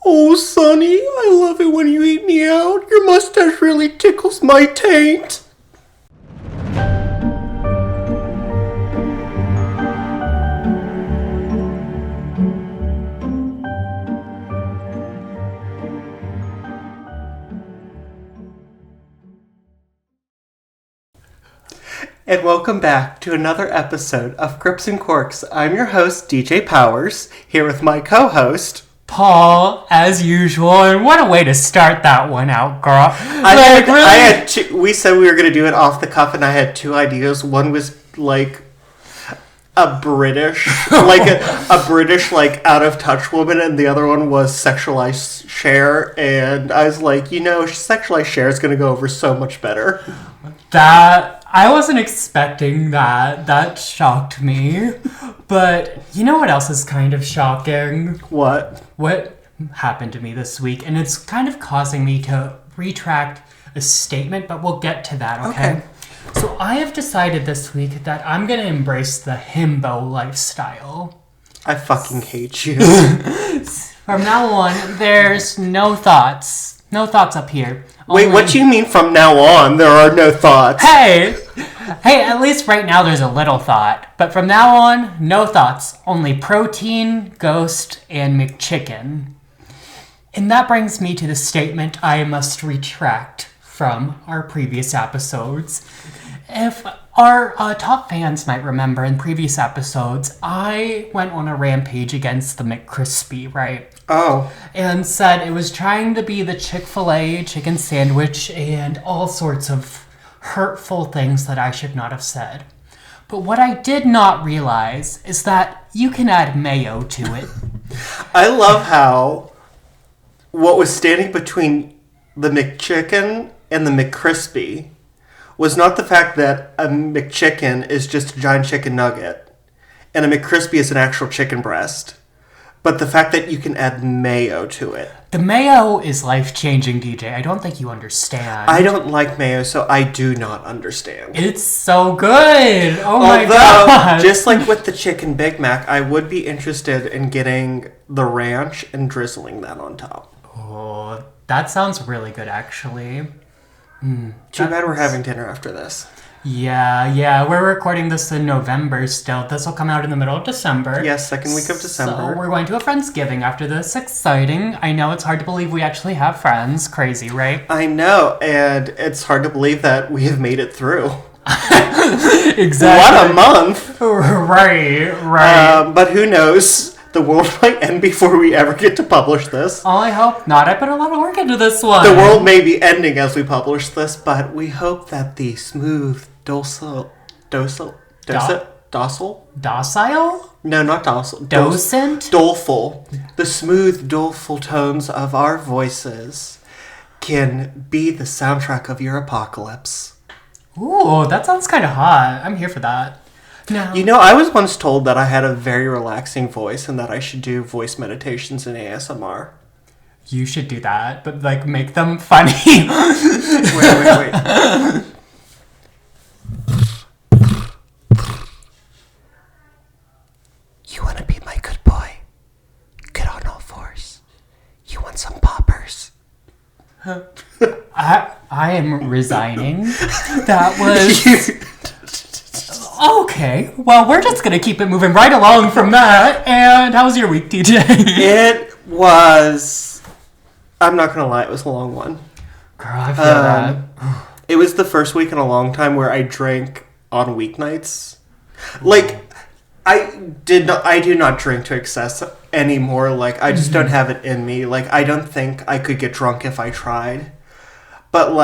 Oh, Sonny, I love it when you eat me out. Your mustache really tickles my taint. And welcome back to another episode of Crips and Corks. I'm your host, DJ Powers, here with my co-host, Paul, as usual. And what a way to start that one out, girl. We said we were going to do it off the cuff, and I had two ideas. One was like a British, a British, out of touch woman, and the other one was sexualized Cher. And I was like, sexualized Cher is going to go over so much better. I wasn't expecting that. That shocked me. But you know what else is kind of shocking? What? What happened to me this week? And it's kind of causing me to retract a statement, but we'll get to that, okay? So I have decided this week that I'm going to embrace the himbo lifestyle. I fucking hate you. From now on, there's no thoughts. No thoughts up here. Wait, what do you mean from now on there are no thoughts? Hey, at least right now there's a little thought. But from now on, no thoughts. Only protein, ghost, and McChicken. And that brings me to the statement I must retract from our previous episodes. If our top fans might remember, in previous episodes, I went on a rampage against the McCrispy, right? Oh. And said it was trying to be the Chick-fil-A chicken sandwich and all sorts of hurtful things that I should not have said. But what I did not realize is that you can add mayo to it. I love how what was standing between the McChicken and the McCrispy was not the fact that a McChicken is just a giant chicken nugget and a McCrispy is an actual chicken breast, but the fact that you can add mayo to it. The mayo is life-changing, DJ. I don't think you understand. I don't like mayo, so I do not understand. It's so good! My God! Just like with the chicken Big Mac, I would be interested in getting the ranch and drizzling that on top. Oh, that sounds really good, actually. Too bad we're having dinner after this. Yeah, we're recording this in November still. This will come out in the middle of December. Yes, second week of December. So we're going to a Friendsgiving after this. Exciting. I know it's hard to believe we actually have friends. Crazy, right? I know, and it's hard to believe that we have made it through. Exactly. What a month! Right. But who knows? The world might end before we ever get to publish this. Oh, I hope not. I put a lot of work into this one. The world may be ending as we publish this, but we hope that the smooth, docile? Docile? No, not docile. Docent? Doleful. The smooth, doleful tones of our voices can be the soundtrack of your apocalypse. Ooh, that sounds kind of hot. I'm here for that. No. I was once told that I had a very relaxing voice and that I should do voice meditations in ASMR. You should do that, but, make them funny. Wait. You want to be my good boy? Get on all fours. You want some poppers? I am resigning. That was... Okay, well, we're just going to keep it moving right along from that. And how was your week, DJ? It was... I'm not going to lie, it was a long one. Girl, I feel that. It was the first week in a long time where I drank on weeknights. I do not drink to excess anymore. I just don't have it in me. I don't think I could get drunk if I tried. But,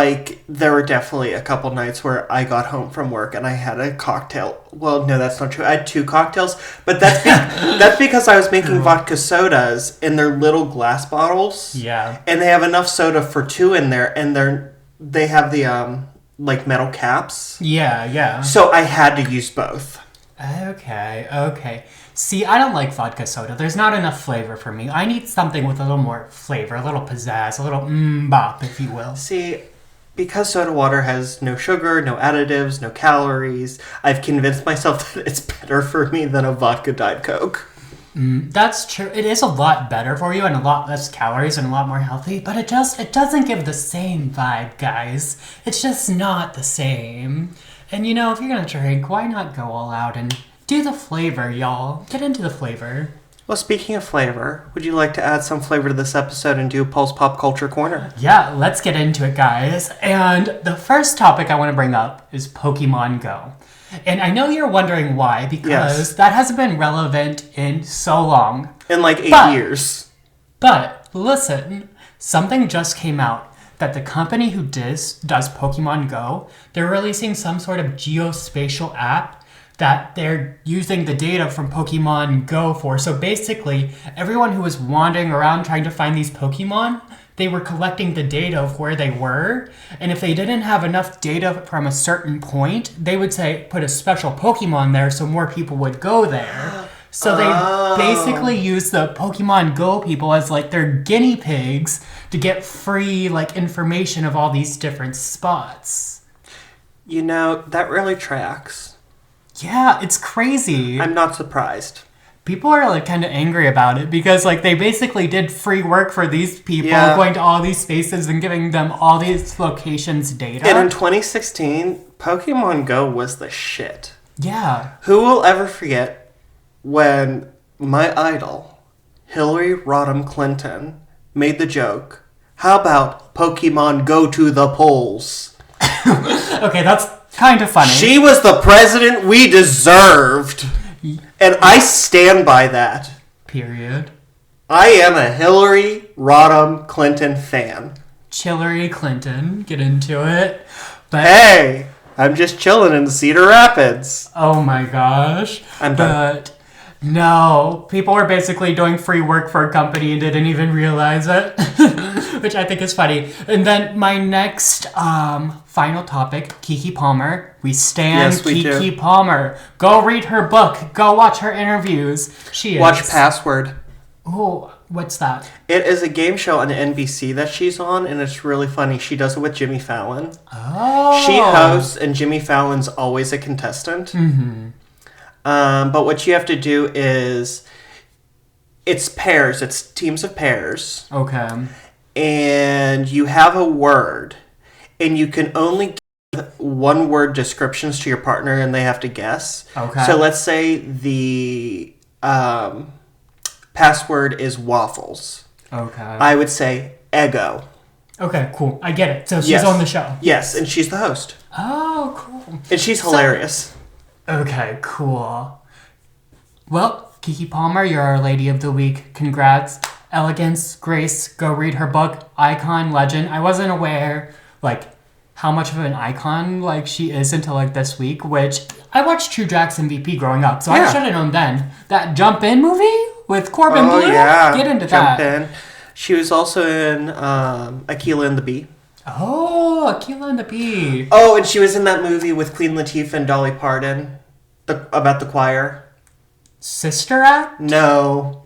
there were definitely a couple nights where I got home from work and I had a cocktail. Well, no, that's not true. I had 2 cocktails. But that's because I was making vodka sodas in their little glass bottles. Yeah. And they have enough soda for 2 in there. And they have the, metal caps. Yeah. So I had to use both. Okay. See, I don't like vodka soda. There's not enough flavor for me. I need something with a little more flavor, a little pizzazz, a little bop, if you will. See, because soda water has no sugar, no additives, no calories, I've convinced myself that it's better for me than a vodka Diet Coke. That's true. It is a lot better for you and a lot less calories and a lot more healthy, but it doesn't give the same vibe, guys. It's just not the same. And if you're gonna drink, why not go all out and do the flavor, y'all? Get into the flavor. Well, speaking of flavor, would you like to add some flavor to this episode and do Paul's Pop Culture Corner? Yeah, let's get into it, guys. And the first topic I want to bring up is Pokemon Go. And I know you're wondering why, because that hasn't been relevant in so long. In like 8 years. But listen, something just came out that the company who does Pokemon Go, they're releasing some sort of geospatial app that they're using the data from Pokemon Go for. So basically, everyone who was wandering around trying to find these Pokemon, they were collecting the data of where they were, and if they didn't have enough data from a certain point, they would say, put a special Pokemon there so more people would go there. So they basically use the Pokemon Go people as like their guinea pigs to get free information of all these different spots. That really tracks. Yeah, it's crazy. I'm not surprised. People are kind of angry about it because they basically did free work for these people going to all these spaces and giving them all these locations data. And in 2016, Pokemon Go was the shit. Yeah. Who will ever forget when my idol, Hillary Rodham Clinton, made the joke, how about Pokemon go to the polls? Okay, that's kind of funny. She was the president we deserved. And I stand by that. Period. I am a Hillary Rodham Clinton fan. Hillary Clinton, get into it. But hey, I'm just chilling in Cedar Rapids. Oh my gosh. I'm done. But no, people were basically doing free work for a company and didn't even realize it, which I think is funny. And then my next final topic, Keke Palmer. We stand Keke Palmer. Go read her book. Go watch her interviews. Watch Password. Oh, what's that? It is a game show on NBC that she's on, and it's really funny. She does it with Jimmy Fallon. Oh. She hosts, and Jimmy Fallon's always a contestant. Mm-hmm. But what you have to do is, it's pairs. It's teams of pairs. Okay. And you have a word, and you can only give one-word descriptions to your partner, and they have to guess. Okay. So let's say the password is waffles. Okay. I would say Eggo. Okay, cool. I get it. So she's on the show. Yes, and she's the host. Oh, cool. And she's hilarious. Okay, cool. Well, Keke Palmer, you're our Lady of the Week. Congrats. Elegance, grace, go read her book. Icon, legend. I wasn't aware, how much of an icon, she is until, this week, which I watched True Jackson MVP growing up, so I should have known then. That Jump In movie with Corbin Blue? Yeah. Get into that. Jump In. She was also in Akeelah and the Bee. Oh, Akeelah and the Bee. Oh, and she was in that movie with Queen Latifah and Dolly Parton about the choir. Sister Act? No.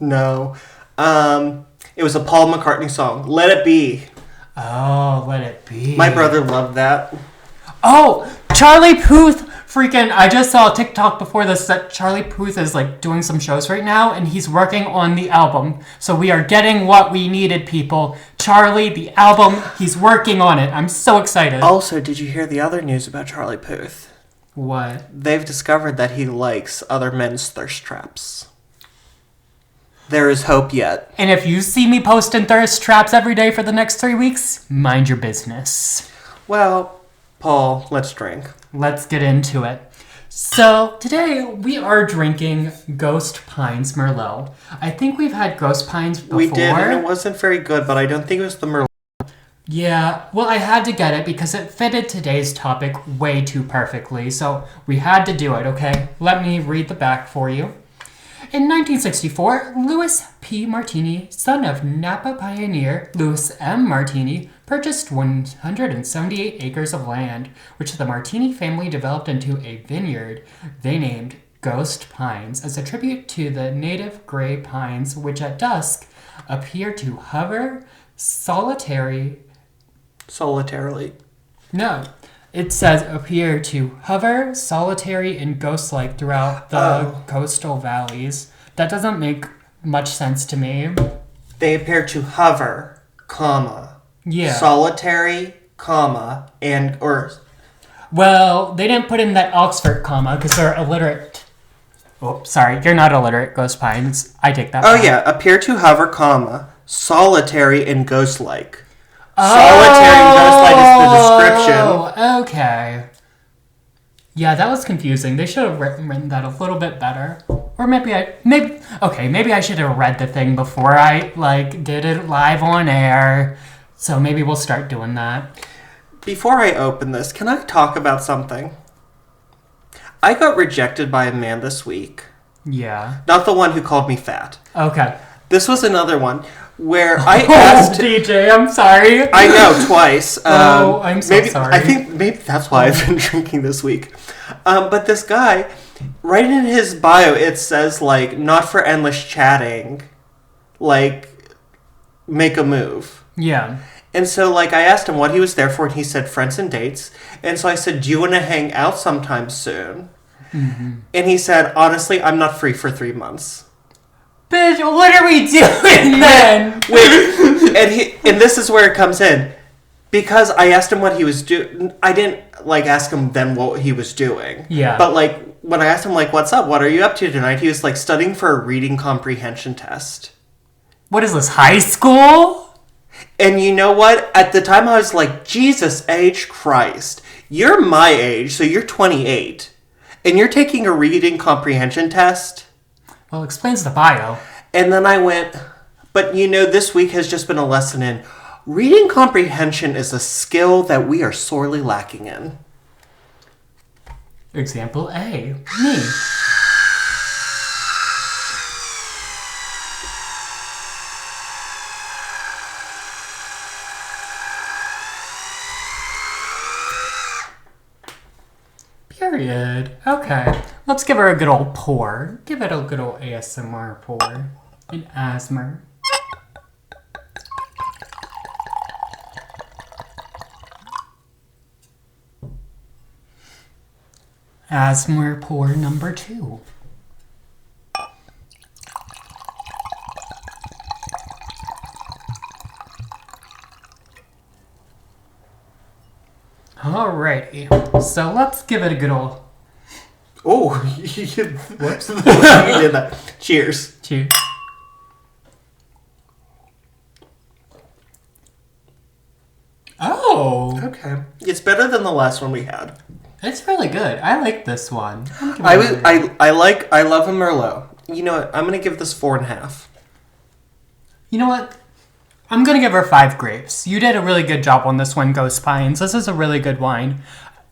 It was a Paul McCartney song. Let It Be. Oh, Let It Be. My brother loved that. Oh, Charlie Puth. Freaking, I just saw a TikTok before this that Charlie Puth is doing some shows right now and he's working on the album. So we are getting what we needed, people. Charlie, the album, he's working on it. I'm so excited. Also, did you hear the other news about Charlie Puth? What? They've discovered that he likes other men's thirst traps. There is hope yet. And if you see me posting thirst traps every day for the next 3 weeks, mind your business. Well, Paul, let's drink. Let's get into it. So, today we are drinking Ghost Pines Merlot. I think we've had Ghost Pines before. We did, and it wasn't very good, but I don't think it was the Merlot. Yeah, well, I had to get it because it fitted today's topic way too perfectly, so we had to do it, okay? Let me read the back for you. In 1964, Louis P. Martini, son of Napa pioneer Louis M. Martini, purchased 178 acres of land, which the Martini family developed into a vineyard they named Ghost Pines as a tribute to the native gray pines, which at dusk appear to hover solitarily. No. It says appear to hover solitary and ghost-like throughout the coastal valleys. That doesn't make much sense to me. They appear to hover, comma, Yeah. solitary, comma, Well, they didn't put in that Oxford comma because they're illiterate. Oh, sorry, you're not illiterate, Ghost Pines. I take that back. yeah, appear to hover, comma, solitary and ghost-like. Solitary and ghost-like is the description. Oh, okay. Yeah, that was confusing. They should have written that a little bit better. Or maybe I should have read the thing before I, did it live on air. So maybe we'll start doing that. Before I open this, can I talk about something? I got rejected by a man this week. Yeah. Not the one who called me fat. Okay. This was another one where I asked... DJ, I'm sorry. I know, twice. I'm so sorry. I think maybe that's why I've been drinking this week. But this guy, right in his bio, it says, not for endless chatting, make a move. Yeah. And so, I asked him what he was there for, and he said friends and dates. And so I said, do you want to hang out sometime soon? Mm-hmm. And he said, honestly, I'm not free for 3 months. Bitch, what are we doing then? And this is where it comes in. Because I asked him what he was doing, I didn't, ask him then what he was doing. Yeah. But, when I asked him, what's up? What are you up to tonight? He was, studying for a reading comprehension test. What is this, high school? And you know what? At the time, I was like, Jesus H. Christ. You're my age, so you're 28. And you're taking a reading comprehension test? Well, explains the bio. And then I went, but this week has just been a lesson in reading comprehension is a skill that we are sorely lacking in. Example A, me. Period. Okay. Let's give her a good old pour. Give it a good old ASMR pour. An asthma. Asthma pour number 2. Alrighty, so let's give it a good old... Oh, whoops. You did that. Cheers. Cheers. Oh! Okay. It's better than the last one we had. It's really good. I like this one. I love a Merlot. You know what? I'm going to give this 4.5. You know what? I'm going to give her 5 grapes. You did a really good job on this one, Ghost Pines. This is a really good wine.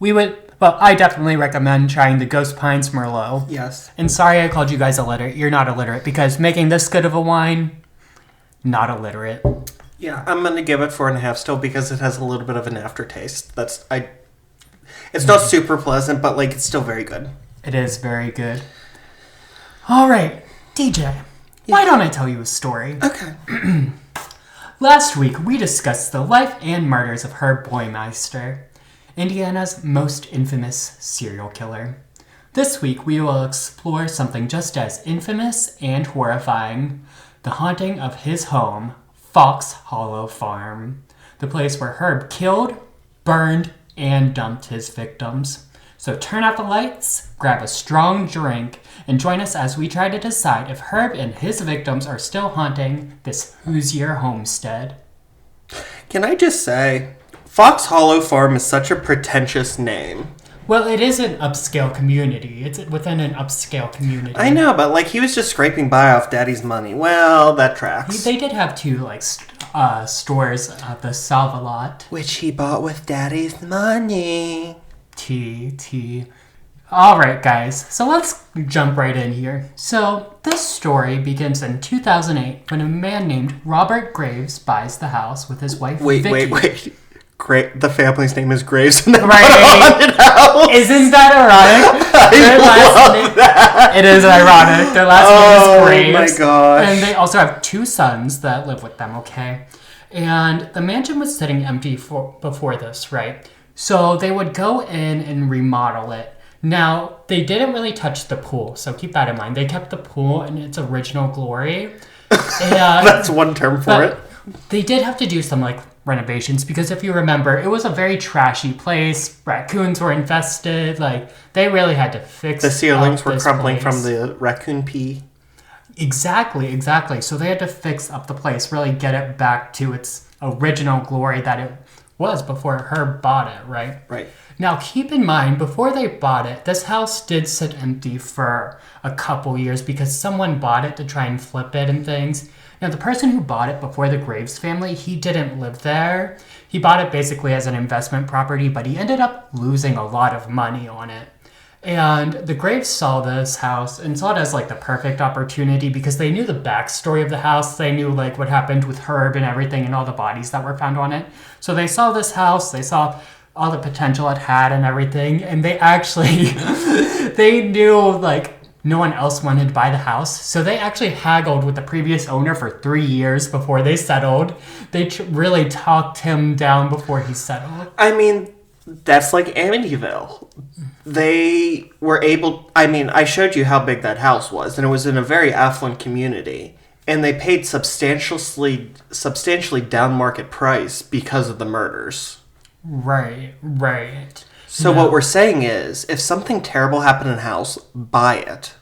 I definitely recommend trying the Ghost Pines Merlot. Yes. And sorry I called you guys illiterate. You're not illiterate because making this good of a wine, not illiterate. Yeah, I'm going to give it 4.5 still because it has a little bit of an aftertaste. It's not super pleasant, but it's still very good. It is very good. All right, DJ, why don't I tell you a story? Okay. Last week, we discussed the life and murders of Herb Baumeister, Indiana's most infamous serial killer. This week, we will explore something just as infamous and horrifying, the haunting of his home, Fox Hollow Farm, the place where Herb killed, burned, and dumped his victims. So turn out the lights, grab a strong drink, and join us as we try to decide if Herb and his victims are still haunting this Hoosier homestead. Can I just say, Fox Hollow Farm is such a pretentious name. Well, it is an upscale community. It's within an upscale community. I know, but he was just scraping by off Daddy's money. Well, that tracks. They did have 2 stores at the Save-A-Lot. Which he bought with Daddy's money. T. All right, guys. So let's jump right in here. So this story begins in 2008 when a man named Robert Graves buys the house with his wife Vicky. Wait. Great. The family's name is Graves. And right. Isn't that ironic? I love that. It is ironic. Their last name is Graves. Oh my gosh. And they also have 2 sons that live with them, okay? And the mansion was sitting empty before this, right? So they would go in and remodel it Now, they didn't really touch the pool, so keep that in mind. They kept the pool in its original glory. That's one term for it. They did have to do some, like, renovations, because if you remember, it was a very trashy place. Raccoons were infested. Like, they really had to fix the ceilings were crumbling place. from the raccoon pee. Exactly. So they had to fix up the place, really get it back to its original glory that it was before Herb bought it, right? Right. Now, keep in mind, before they bought it, this house did sit empty for a couple years because someone bought it to try and flip it and things. Now, the person who bought it before the Graves family, he didn't live there. He bought it basically as an investment property, but he ended up losing a lot of money on it. And the Graves saw this house and saw it as, like, the perfect opportunity because they knew the backstory of the house. They knew, like, what happened with Herb and everything and all the bodies that were found on it. So they saw this house. They saw all the potential it had and everything. And they actually, they knew, like, no one else wanted to buy the house. So they actually haggled with the previous owner for 3 years before they settled. They really talked him down before he settled. I mean, that's like Amityville. They were able... I mean, I showed you how big that house was, and it was in a very affluent community. And they paid substantially down market price because of the murders. Right. So what we're saying is, if something terrible happened in a house, buy it.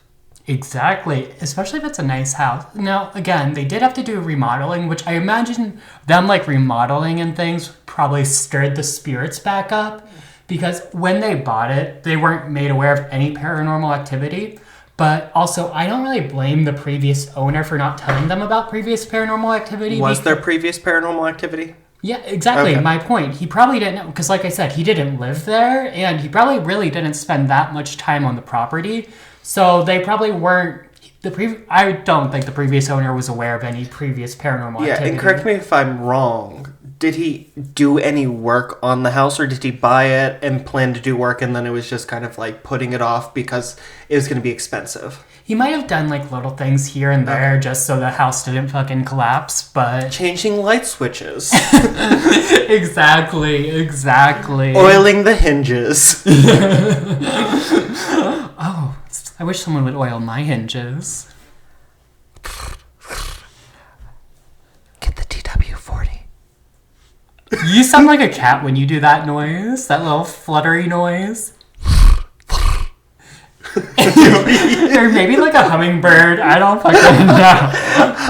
Exactly, especially if it's a nice house. Now, again, they did have to do remodeling, which I imagine them, like, remodeling and things probably stirred the spirits back up, because when they bought it, they weren't made aware of any paranormal activity. But also, I don't really blame the previous owner for not telling them about previous paranormal activity. Was there previous paranormal activity? Yeah, exactly. Okay. My point. He probably didn't know, because like I said, he didn't live there, and he probably really didn't spend that much time on the property. So they probably weren't... I don't think the previous owner was aware of any previous paranormal activity. Yeah, and correct me if I'm wrong. Did he do any work on the house, or did he buy it and plan to do work, and then it was just kind of like putting it off because it was going to be expensive? He might have done, like, little things here and there just so the house didn't fucking collapse, but... Changing light switches. Exactly. Oiling the hinges. Oh, I wish someone would oil my hinges. Get the TW-40. You sound like a cat when you do that noise, that little fluttery noise. Or maybe like a hummingbird. I don't fucking know.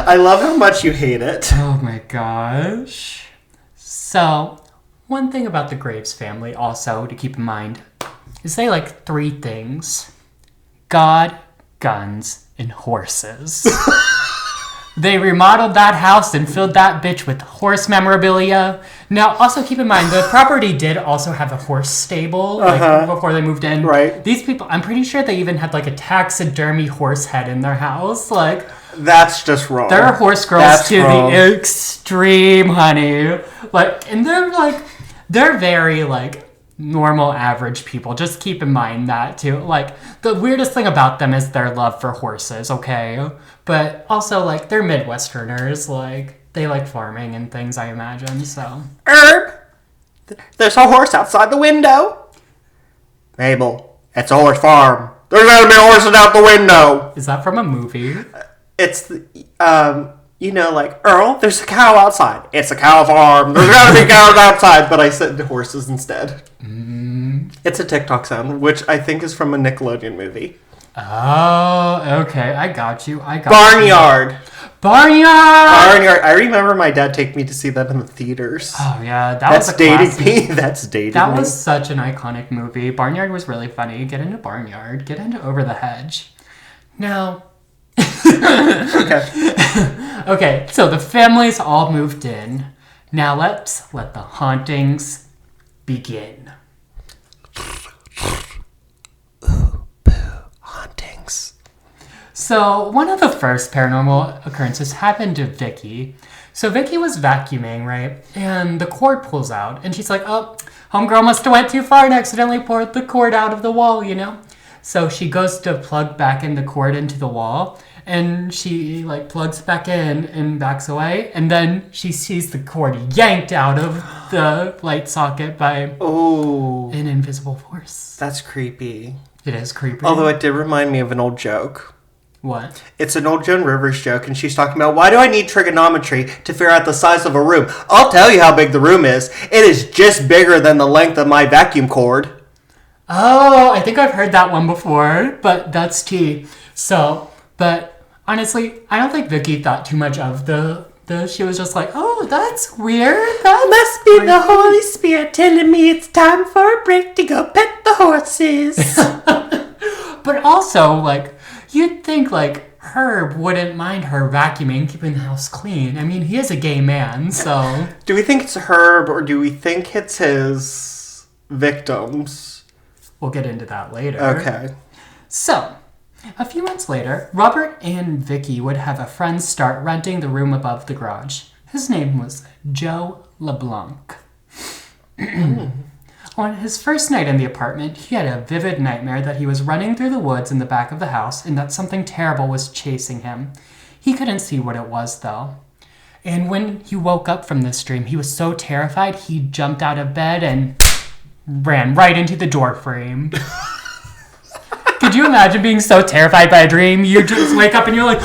I love how much you hate it. Oh my gosh. So, one thing about the Graves family also to keep in mind is they like 3 things: God, guns, and horses. They remodeled that house and filled that bitch with horse memorabilia. Now, also keep in mind, the property did also have a horse stable before they moved in. Right. These people, I'm pretty sure they even had like a taxidermy horse head in their house. Like, that's just wrong. they're horse girls the extreme, honey. Like, and they're very like normal, average people. Just keep in mind that too. Like, the weirdest thing about them is their love for horses, okay? But also, like, they're Midwesterners. Like, they like farming and things, I imagine, so. Herb, there's a horse outside the window. Mabel, it's a horse farm. There's gonna be horses out the window. Is that from a movie? It's, like, Earl, there's a cow outside. It's a cow farm. There's gotta be cows outside. But I said horses instead. It's a Tik Tok sound, which I think is from a Nickelodeon movie. Oh, okay. I got you. Barnyard. Barnyard! I remember my dad taking me to see that in the theaters. Oh, yeah. That's dating me. That's dating me. That was such an iconic movie. Barnyard was really funny. Get into Barnyard. Get into Over the Hedge. Now... Okay, so the families all moved in. Now let's let the hauntings begin. Hauntings. So one of the first paranormal occurrences happened to Vicky. So Vicky was vacuuming, right? And the cord pulls out. And she's like, oh, homegirl must have went too far and accidentally poured the cord out of the wall, you know? So she goes to plug back in the cord into the wall. And she, like, plugs back in and backs away. And then she sees the cord yanked out of the light socket by an invisible force. That's creepy. It is creepy. Although it did remind me of an old joke. What? It's an old Joan Rivers joke, and she's talking about, why do I need trigonometry to figure out the size of a room? I'll tell you how big the room is. It is just bigger than the length of my vacuum cord. Oh, I think I've heard that one before, but that's tea. So, but honestly, I don't think Vicky thought too much of the she was just like, oh, that's weird. That must be the Holy Spirit telling me it's time for a break to go pet the horses. But also, like, you'd think, like, Herb wouldn't mind her vacuuming, keeping the house clean. I mean, he is a gay man, so... Do we think it's Herb, or do we think it's his victims? We'll get into that later. Okay. So, a few months later, Robert and Vicky would have a friend start renting the room above the garage. His name was Joe LeBlanc. On his first night in the apartment, he had a vivid nightmare that he was running through the woods in the back of the house and that something terrible was chasing him. He couldn't see what it was, though. And when he woke up from this dream, he was so terrified he jumped out of bed and ran right into the door frame. Could you imagine being so terrified by a dream? You just wake up and you're like,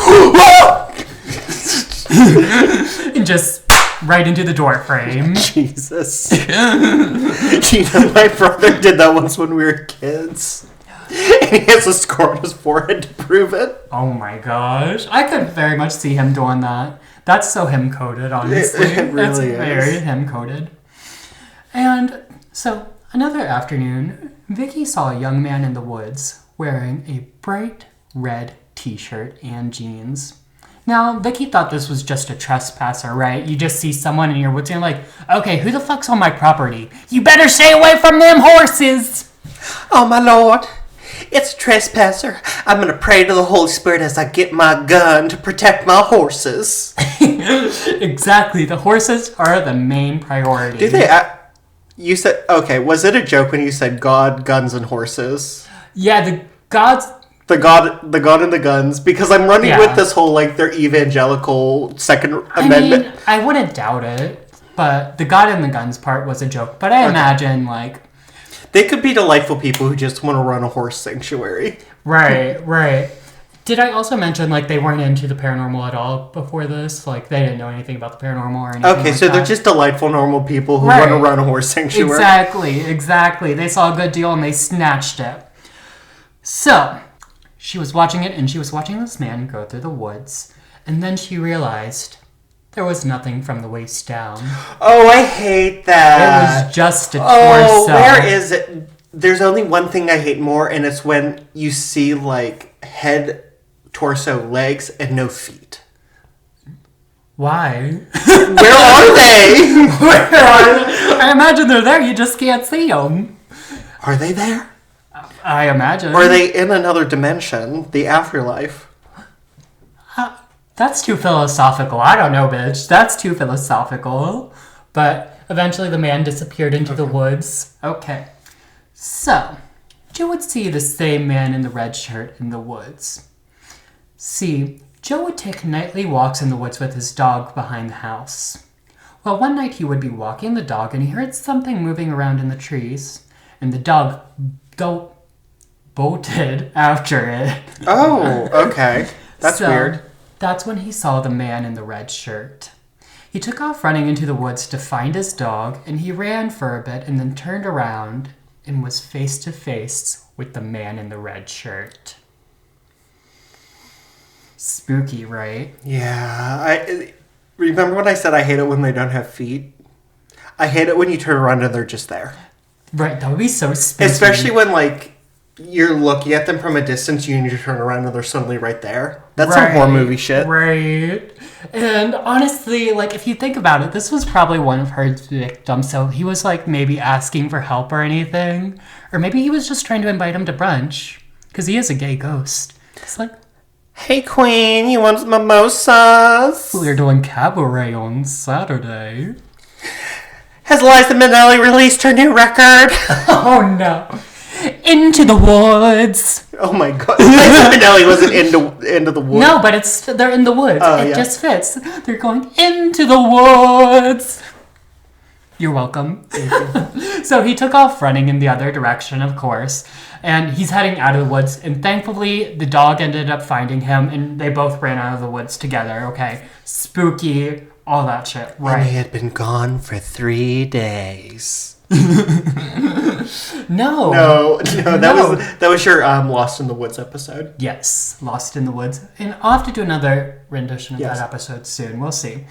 and just right into the door frame. Jesus. My brother did that once when we were kids. And he has a scar on his forehead to prove it. Oh my gosh. I could very much see him doing that. That's so him-coded, honestly. It really is. Very him-coded. And so, another afternoon, Vicky saw a young man in the woods wearing a bright red t-shirt and jeans. Now, Vicky thought this was just a trespasser, right? You just see someone in your woods and you're like, okay, who the fuck's on my property? You better stay away from them horses! Oh, my lord. It's a trespasser. I'm going to pray to the Holy Spirit as I get my gun to protect my horses. Exactly. The horses are the main priority. Do they... you said... Okay, was it a joke when you said God, guns, and horses? Yeah, the gods... The God and the guns, because I'm running with this whole, like, their evangelical Second Amendment. I mean, I wouldn't doubt it, but the God and the guns part was a joke. But I imagine, like... They could be delightful people who just want to run a horse sanctuary. Right. Did I also mention, like, they weren't into the paranormal at all before this? Like, they didn't know anything about the paranormal or anything Okay, like so that. They're just delightful, normal people who want to run a horse sanctuary. Exactly. They saw a good deal and they snatched it. So... She was watching it, and she was watching this man go through the woods, and then she realized there was nothing from the waist down. Oh, I hate that. It was just a torso. Oh, where is it? There's only one thing I hate more, and it's when you see, like, head, torso, legs, and no feet. Why? Where are they? I imagine they're there, you just can't see them. Are they there? I imagine. Or are they in another dimension, the afterlife? That's too philosophical. I don't know, bitch. That's too philosophical. But eventually the man disappeared into the woods. Okay. So, Joe would see the same man in the red shirt in the woods. See, Joe would take nightly walks in the woods with his dog behind the house. Well, one night he would be walking the dog and he heard something moving around in the trees. And the dog bolted after it. Oh, okay. That's weird. That's when he saw the man in the red shirt. He took off running into the woods to find his dog, and he ran for a bit and then turned around and was face to face with the man in the red shirt. Spooky, right? Yeah. Remember when I said I hate it when they don't have feet? I hate it when you turn around and they're just there. Right, that would be so spooky. Especially when, like, you're looking at them from a distance, you turn around and they're suddenly right there. That's some horror movie shit. Right. And honestly, like, if you think about it, this was probably one of her victims, so he was, like, maybe asking for help or anything. Or maybe he was just trying to invite him to brunch. Because he is a gay ghost. It's like, hey, queen, you want some mimosas? We're doing cabaret on Saturday. Has Liza Minnelli released her new record? Oh, no. Into the woods. Oh my god. Liza Minnelli wasn't into the woods. No, but they're in the woods. Oh, it just fits. They're going into the woods. You're welcome. Thank you. So he took off running in the other direction, of course, and he's heading out of the woods. And thankfully, the dog ended up finding him, and they both ran out of the woods together. Okay, spooky, all that shit, right? And he had been gone for 3 days. No, that was your Lost in the Woods episode. Yes, Lost in the Woods, and I'll have to do another rendition of Yes. that episode soon. We'll see.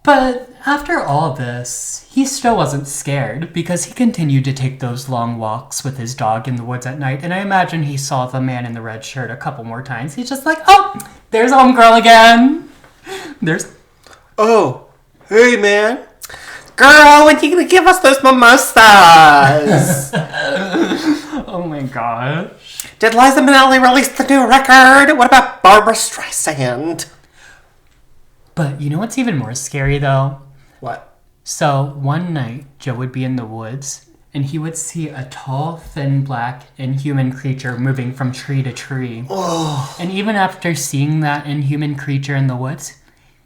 But after all this, he still wasn't scared because he continued to take those long walks with his dog in the woods at night. And I imagine he saw the man in the red shirt a couple more times. He's just like, oh, there's homegirl again. Oh, hey, man. Girl, when you gonna give us those mimosas? Oh my gosh. Did Liza Minnelli release the new record? What about Barbara Streisand? But you know what's even more scary, though? What? So one night, Joe would be in the woods, and he would see a tall, thin, black, inhuman creature moving from tree to tree. Oh. And even after seeing that inhuman creature in the woods,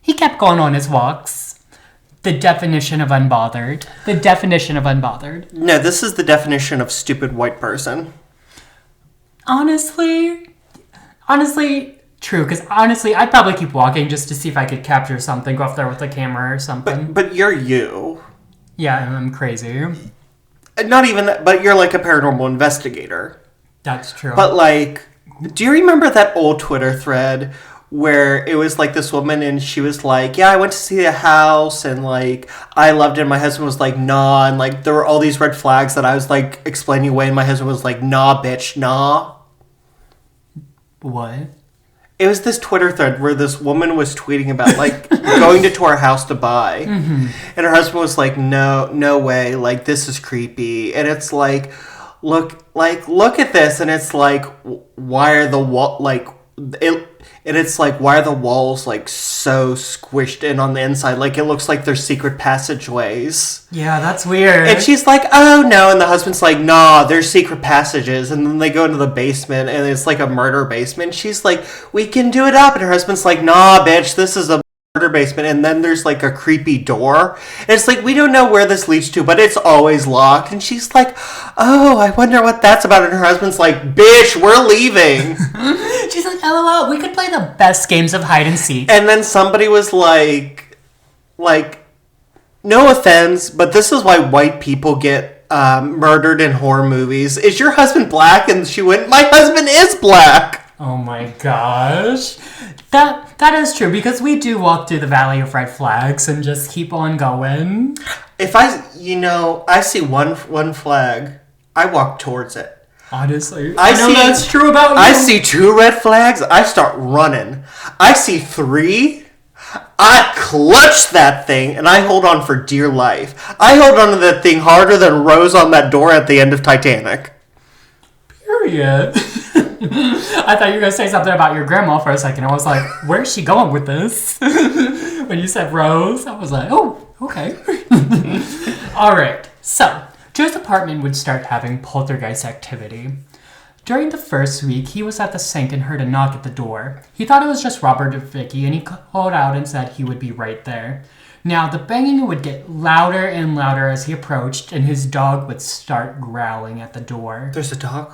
he kept going on his walks. The definition of unbothered. The definition of unbothered. No, this is the definition of stupid white person. Honestly, true, because honestly, I'd probably keep walking just to see if I could capture something, go up there with a camera or something. But you're you. Yeah, I'm crazy. Not even that, but you're like a paranormal investigator. That's true. But like, do you remember that old Twitter thread where it was like this woman and she was like, yeah, I went to see a house and like, I loved it. And my husband was like, nah. And like, there were all these red flags that I was like explaining away. And my husband was like, nah, bitch, nah. What? It was this Twitter thread where this woman was tweeting about like going to our house to buy, and her husband was like, "No way! Like this is creepy." And it's like, look at this, and it's like, why are the And it's like, why are the walls like so squished in on the inside? Like it looks like they're secret passageways. Yeah, that's weird. And she's like, oh no. And the husband's like, nah, there's secret passages. And then they go into the basement and it's like a murder basement. She's like, we can do it up. And her husband's like, nah, bitch, this is a murder basement. And then there's like a creepy door. And it's like, we don't know where this leads to, but it's always locked. And she's like, oh, I wonder what that's about. And her husband's like, bitch, we're leaving. She's like, LOL, we could play the best games of hide and seek. And then somebody was like, no offense, but this is why white people get murdered in horror movies. Is your husband black? And she went, my husband is black. Oh my gosh. That is true, because we do walk through the Valley of Red Flags and just keep on going. If I see one flag, I walk towards it. Honestly, I know that's true about you. I see 2 red flags, I start running. I see 3, I clutch that thing, and I hold on for dear life. I hold on to that thing harder than Rose on that door at the end of Titanic. Period. I thought you were going to say something about your grandma for a second. I was like, where's she going with this? When you said Rose, I was like, oh, okay. All right, so Joe's apartment would start having poltergeist activity. During the first week, he was at the sink and heard a knock at the door. He thought it was just Robert or Vicky, and he called out and said he would be right there. Now, the banging would get louder and louder as he approached, and his dog would start growling at the door. There's a dog?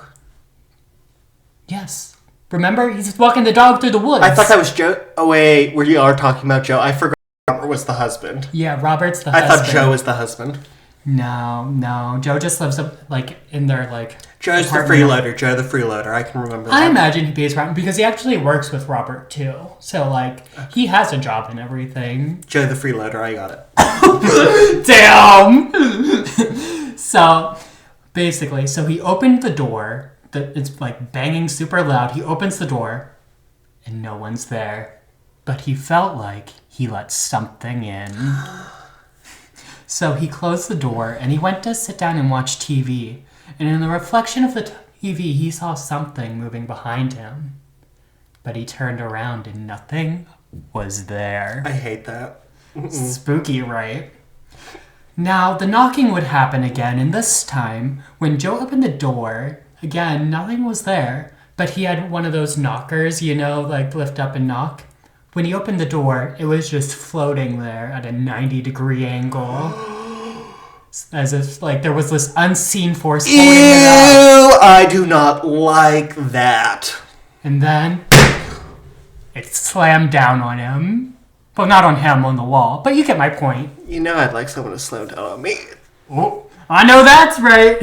Yes. Remember? He's walking the dog through the woods. I thought that was Joe. Oh, wait, we are talking about Joe. I forgot Robert was the husband. Yeah, Robert's the husband. husband. I thought Joe was the husband. No. Joe just lives in their Joe's the freeloader. Joe the freeloader. I can remember that. I imagine he pays around because he actually works with Robert too. So he has a job and everything. Joe the freeloader. I got it. Damn. So basically, he opened the door. It's banging super loud. He opens the door, and no one's there. But he felt like he let something in. So he closed the door, and he went to sit down and watch TV. And in the reflection of the TV, he saw something moving behind him. But he turned around, and nothing was there. I hate that. Spooky, right? Now, the knocking would happen again, and this time, when Joe opened the door, again, nothing was there. But he had one of those knockers, lift up and knock. When he opened the door, it was just floating there at a 90-degree angle. As if, like, there was this unseen force Ew, holding it up. I do not like that. And then it slammed down on him. Well, not on him, on the wall. But you get my point. You know I'd like someone to slam down on me. Oh, I know that's right.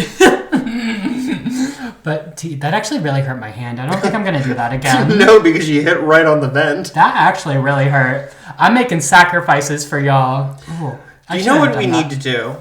But that actually really hurt my hand. I don't think I'm going to do that again. No, because you hit right on the vent. That actually really hurt. I'm making sacrifices for y'all. Ooh, You know what we need to do?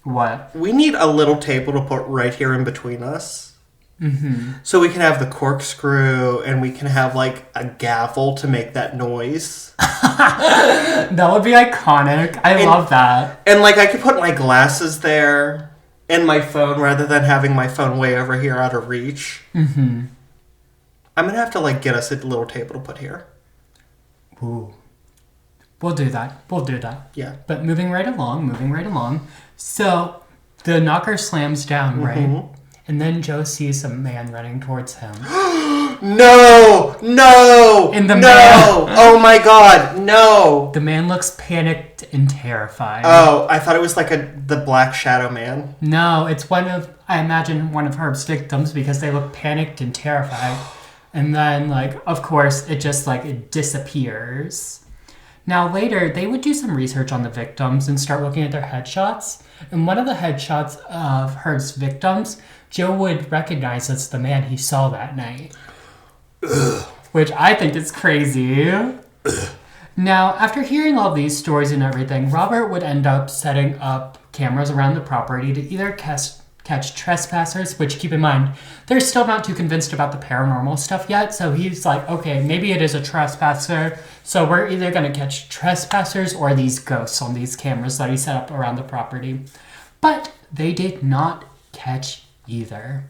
What? We need a little table to put right here in between us. Mm-hmm. So we can have the corkscrew and we can have like a gavel to make that noise. That would be iconic. I love that. And like I could put my glasses there and my phone rather than having my phone way over here out of reach. Mm-hmm. I'm going to have to like get us a little table to put here. Ooh. We'll do that. Yeah. But moving right along. So the knocker slams down, right? Mm-hmm. And then Joe sees a man running towards him. No! And the no! man... Oh my god, no! The man looks panicked and terrified. Oh, I thought it was like the Black Shadow Man. No, it's I imagine one of Herb's victims because they look panicked and terrified. And then, like, of course, it just, like, it disappears. Now, later, they would do some research on the victims and start looking at their headshots. And one of the headshots of Herb's victims, Joe would recognize as the man he saw that night. Ugh. Which I think is crazy. Ugh. Now, after hearing all these stories and everything, Robert would end up setting up cameras around the property to either catch trespassers, which, keep in mind, they're still not too convinced about the paranormal stuff yet. So he's like, okay, maybe it is a trespasser. So we're either going to catch trespassers or these ghosts on these cameras that he set up around the property. But they did not catch either.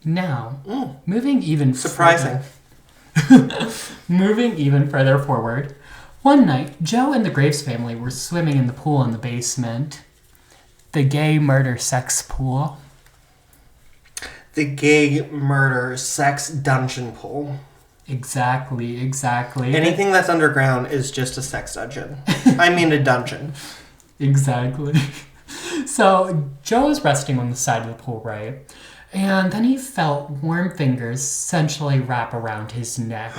Now, moving even surprising. Moving even further forward, one night, Joe and the Graves family were swimming in the pool in the basement. The gay murder sex pool. The gay murder sex dungeon pool. Exactly. Anything that's underground is just a sex dungeon. I mean a dungeon. Exactly. So Joe was resting on the side of the pool, right? And then he felt warm fingers essentially wrap around his neck.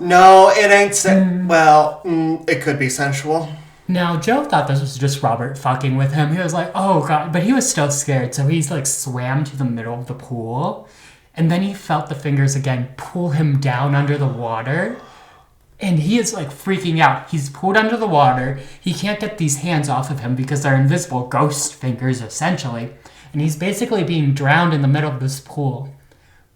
No, it ain't it could be sensual. Now, Joe thought this was just Robert fucking with him. He was like, oh god, but he was still scared, so he's like swam to the middle of the pool. And then he felt the fingers again pull him down under the water. And he is like freaking out. He's pulled under the water. He can't get these hands off of him because they're invisible ghost fingers, essentially. And he's basically being drowned in the middle of this pool.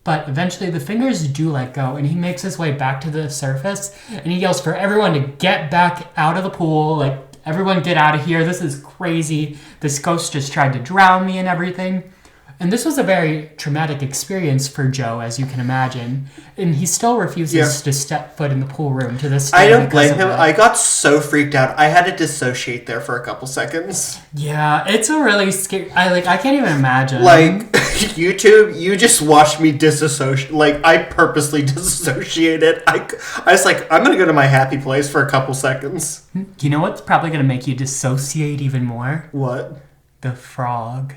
But eventually the fingers do let go, and he makes his way back to the surface, and he yells for everyone to get back out of the pool. Like, everyone get out of here. This is crazy. This ghost just tried to drown me and everything. And this was a very traumatic experience for Joe, as you can imagine. And he still refuses to step foot in the pool room to this day. I don't blame him. I got so freaked out. I had to dissociate there for a couple seconds. Yeah, it's a really scary... I can't even imagine. Like, YouTube, you just watched me disassociate. Like, I purposely disassociated. I was like, I'm going to go to my happy place for a couple seconds. You know what's probably going to make you dissociate even more? What? The frog.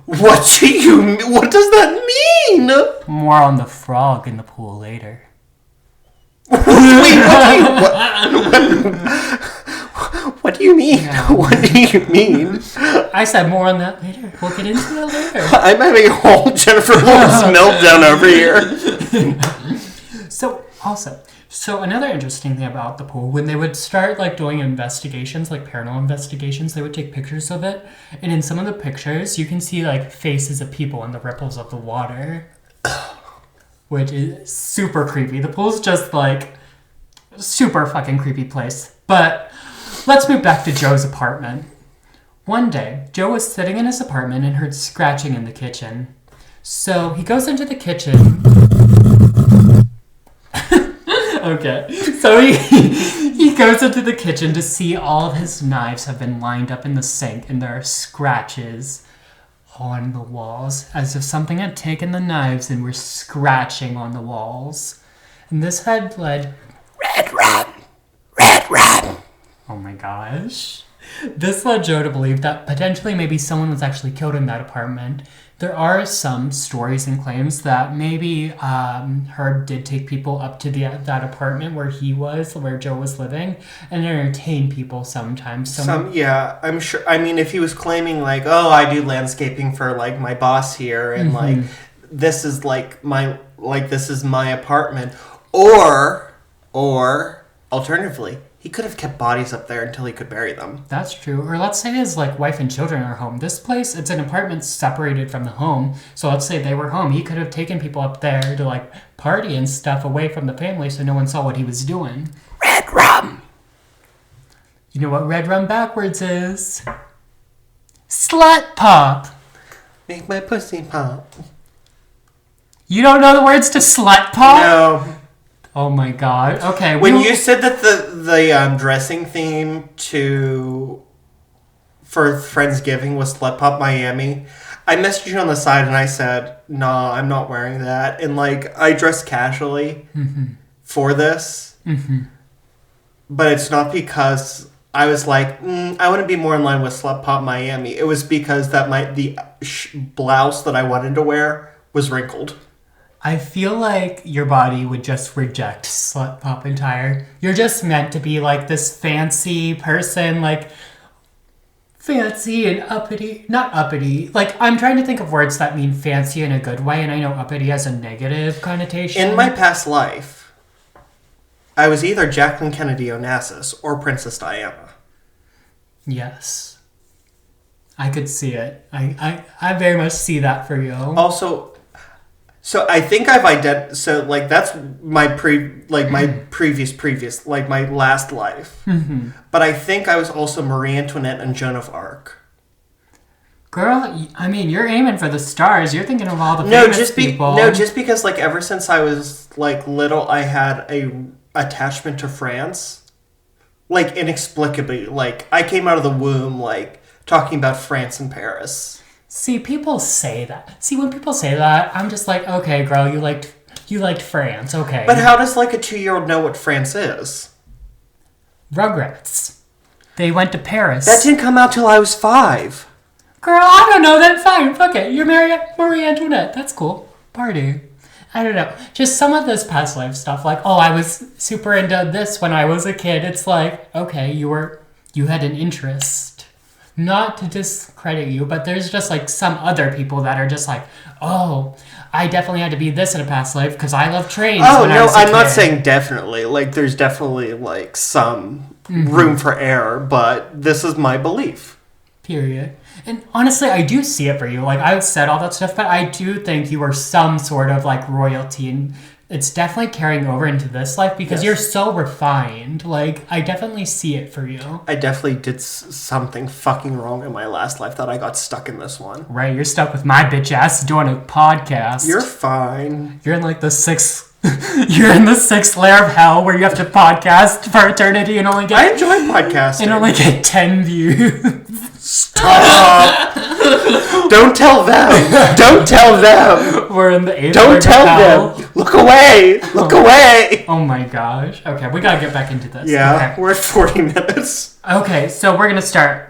What does that mean? More on the frog in the pool later. Wait, what do you mean? Yeah. What do you mean? I said more on that later. We'll get into it later. I'm having a whole Jennifer Lawrence meltdown over here. So another interesting thing about the pool, when they would start like doing investigations, like paranormal investigations, they would take pictures of it. And in some of the pictures, you can see like faces of people in the ripples of the water, which is super creepy. The pool's just like super fucking creepy place. But let's move back to Joe's apartment. One day, Joe was sitting in his apartment and heard scratching in the kitchen. So he goes into the kitchen. Okay, so he goes into the kitchen to see all of his knives have been lined up in the sink, and there are scratches on the walls, as if something had taken the knives and were scratching on the walls. And this had led... Red rum! Oh my gosh. This led Joe to believe that potentially maybe someone was actually killed in that apartment. There are some stories and claims that maybe Herb did take people up to that apartment where Joe was living, and entertain people sometimes. Yeah, I'm sure. I mean, if he was claiming like, oh, I do landscaping for like my boss here, and like this is like this is my apartment, or alternatively, he could have kept bodies up there until he could bury them. That's true. Or let's say his like wife and children are home. This place, it's an apartment separated from the home. So let's say they were home. He could have taken people up there to like party and stuff away from the family so no one saw what he was doing. Red rum! You know what red rum backwards is? Slut pop! Make my pussy pop. You don't know the words to slut pop? No. Oh my god. Okay. When you said that the dressing theme for Friendsgiving was Slut Pop Miami, I messaged you on the side and I said, nah, I'm not wearing that. And like, I dressed casually for this. But it's not because I was like, I want to be more in line with Slut Pop Miami. It was because that the blouse that I wanted to wear was wrinkled. I feel like your body would just reject slut pop entire. You're just meant to be like this fancy person, like fancy and uppity. Not uppity. Like, I'm trying to think of words that mean fancy in a good way, and I know uppity has a negative connotation. In my past life, I was either Jacqueline Kennedy Onassis or Princess Diana. Yes. I could see it. I very much see that for you. Also, so I think I've so like that's my previous like my last life. But I think I was also Marie Antoinette and Joan of Arc. Girl, I mean, you're aiming for the stars. You're thinking of all the famous people. No, just because like ever since I was like little, I had a attachment to France. Like inexplicably, like I came out of the womb like talking about France and Paris. See, people say that. See, when people say that, I'm just like, okay, girl, you liked France, okay. But how does like a 2-year-old know what France is? Rugrats. They went to Paris. That didn't come out till I was 5. Girl, I don't know, then fine, fuck it. You're Marie Antoinette, that's cool. Party. I don't know. Just some of this past life stuff, like, oh, I was super into this when I was a kid. It's like, okay, you had an interest. Not to discredit you, but there's just like some other people that are just like, oh, I definitely had to be this in a past life because I love trains. Oh, no, I'm not saying definitely. Like, there's definitely like some room for error, but this is my belief. Period. And honestly, I do see it for you. Like, I've said all that stuff, but I do think you are some sort of like royalty, and it's definitely carrying over into this life because you're so refined. Like, I definitely see it for you. I definitely did something fucking wrong in my last life that I got stuck in this one. Right, you're stuck with my bitch ass doing a podcast. You're fine. You're in like the sixth... You're in the 6th layer of hell where you have to podcast for eternity and only get... I enjoy podcasting. And only get 10 views. Stop! Don't tell them! Don't tell them! We're in the 8th Don't tell them! Look away! Look away! Oh my gosh. Okay, we gotta get back into this. Yeah, okay. we're at 40 minutes. Okay, so we're gonna start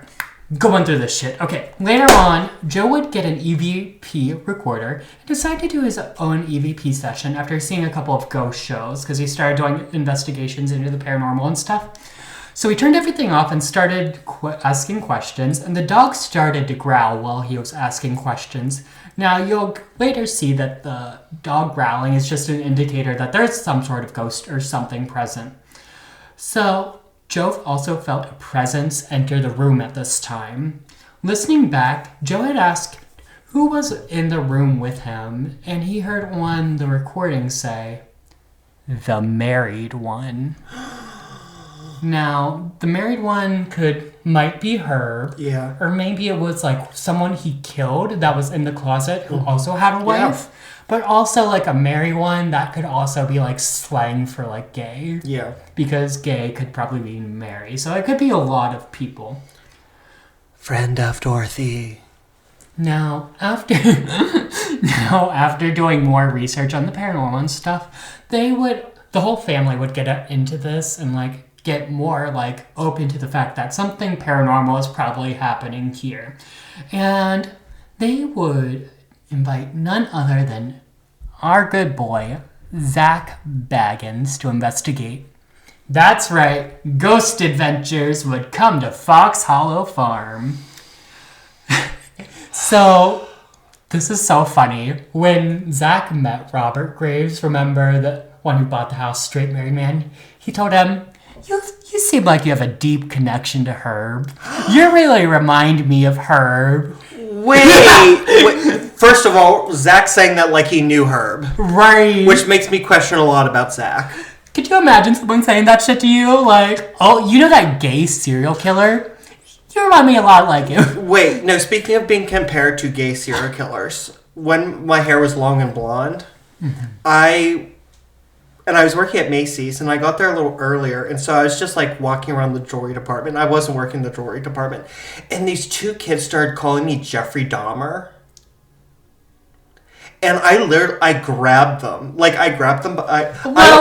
going through this shit. Okay, later on, Joe would get an EVP recorder and decide to do his own EVP session after seeing a couple of ghost shows because he started doing investigations into the paranormal and stuff. So he turned everything off and started asking questions, and the dog started to growl while he was asking questions. Now, you'll later see that the dog growling is just an indicator that there's some sort of ghost or something present. So, Joe also felt a presence enter the room at this time. Listening back, Joe had asked who was in the room with him, and he heard on the recording say, "The married one." Now, the married one might be Herb. Yeah. Or maybe it was like someone he killed that was in the closet who also had a wife. Yeah. But also like a married one that could also be like slang for like gay. Yeah. Because gay could probably mean marry. So it could be a lot of people. Friend of Dorothy. Now, after doing more research on the paranormal and stuff, the whole family would get into this and like get more like open to the fact that something paranormal is probably happening here. And they would invite none other than our good boy, Zach Baggins, to investigate. That's right, ghost adventures would come to Fox Hollow Farm. So, this is so funny. When Zach met Robert Graves, remember the one who bought the house, straight married man, he told him, You seem like you have a deep connection to Herb. You really remind me of Herb. Wait. First of all, Zach saying that like he knew Herb. Right. Which makes me question a lot about Zach. Could you imagine someone saying that shit to you? Like, oh, you know that gay serial killer? You remind me a lot like him. Wait, no, speaking of being compared to gay serial killers, when my hair was long and blonde, I was working at Macy's, and I got there a little earlier, and so I was just, like, walking around the jewelry department. I wasn't working the jewelry department. And these two kids started calling me Jeffrey Dahmer. And I grabbed them. Like, I grabbed them,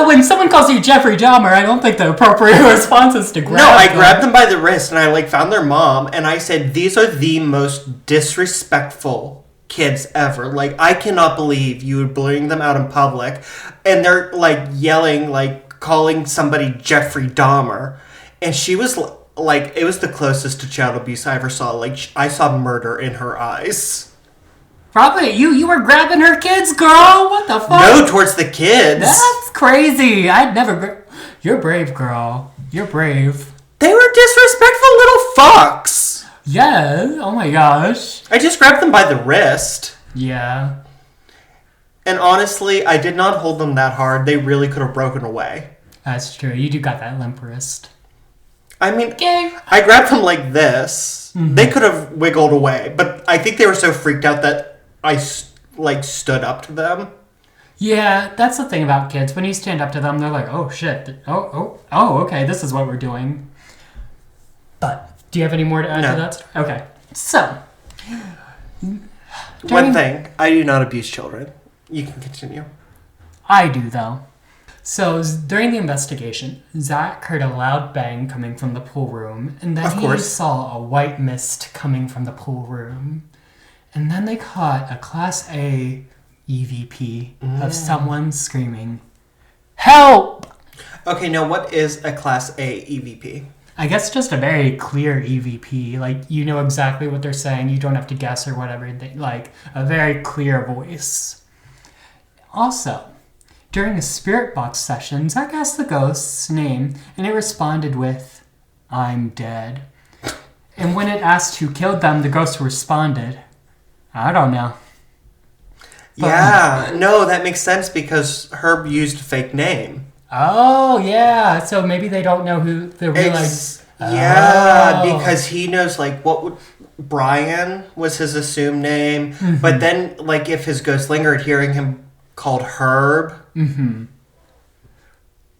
when someone calls you Jeffrey Dahmer, I don't think the appropriate response is to grab them. No, I grabbed them by the wrist, and I, like, found their mom, and I said, these are the most disrespectful kids ever. Like, I cannot believe you would bring them out in public, and they're, like, yelling, like, calling somebody Jeffrey Dahmer. And she was, like, it was the closest to child abuse I ever saw. Like, I saw murder in her eyes. Probably. You were grabbing her kids, girl? What the fuck? No, towards the kids. That's crazy. I'd never... You're brave, girl. You're brave. They were disrespectful little fucks. Yeah. Oh my gosh. I just grabbed them by the wrist. Yeah. And honestly, I did not hold them that hard. They really could have broken away. That's true. You do got that limp wrist. I mean, Okay. I grabbed them like this. Mm-hmm. They could have wiggled away, but I think they were so freaked out that I, like, stood up to them. Yeah, that's the thing about kids. When you stand up to them, they're like, oh, shit. Oh, okay, this is what we're doing. But, do you have any more to add to that story? Okay. So. One thing, I do not abuse children. You can continue. I do, though. So, during the investigation, Zach heard a loud bang coming from the pool room, and then he saw a white mist coming from the pool room. And then they caught a Class A EVP of someone screaming, "Help!" Okay, now what is a Class A EVP? I guess just a very clear EVP. Like, you know exactly what they're saying. You don't have to guess or whatever. Like, a very clear voice. Also, during a spirit box session, Zach asked the ghost's name, and it responded with, "I'm dead." And when it asked who killed them, the ghost responded, "I don't know." Yeah, no, that makes sense because Herb used a fake name. Oh, yeah. So maybe they don't know who the real Yeah, because he knows, like, Brian was his assumed name. Mm-hmm. But then, like, if his ghost lingered, hearing him called Herb. Mm-hmm.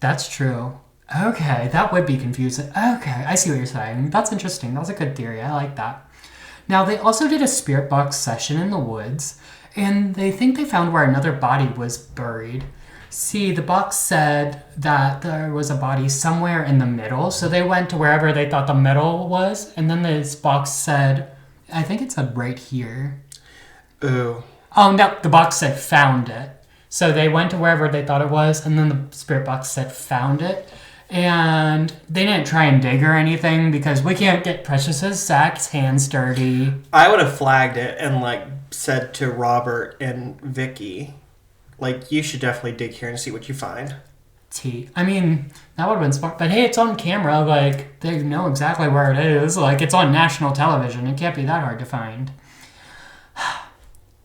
That's true. Okay, that would be confusing. Okay, I see what you're saying. That's interesting. That was a good theory. I like that. Now, they also did a spirit box session in the woods, and they think they found where another body was buried. See, the box said that there was a body somewhere in the middle, so they went to wherever they thought the middle was, and then this box said, I think it said right here. Ooh. Oh, no, the box said found it. So they went to wherever they thought it was, and then the spirit box said found it. And they didn't try and dig or anything because we can't get Precious's Zach's hands dirty. I would have flagged it and, like, said to Robert and Vicky, like, you should definitely dig here and see what you find. I mean, that would have been smart. But hey, it's on camera. Like, they know exactly where it is. Like, it's on national television. It can't be that hard to find.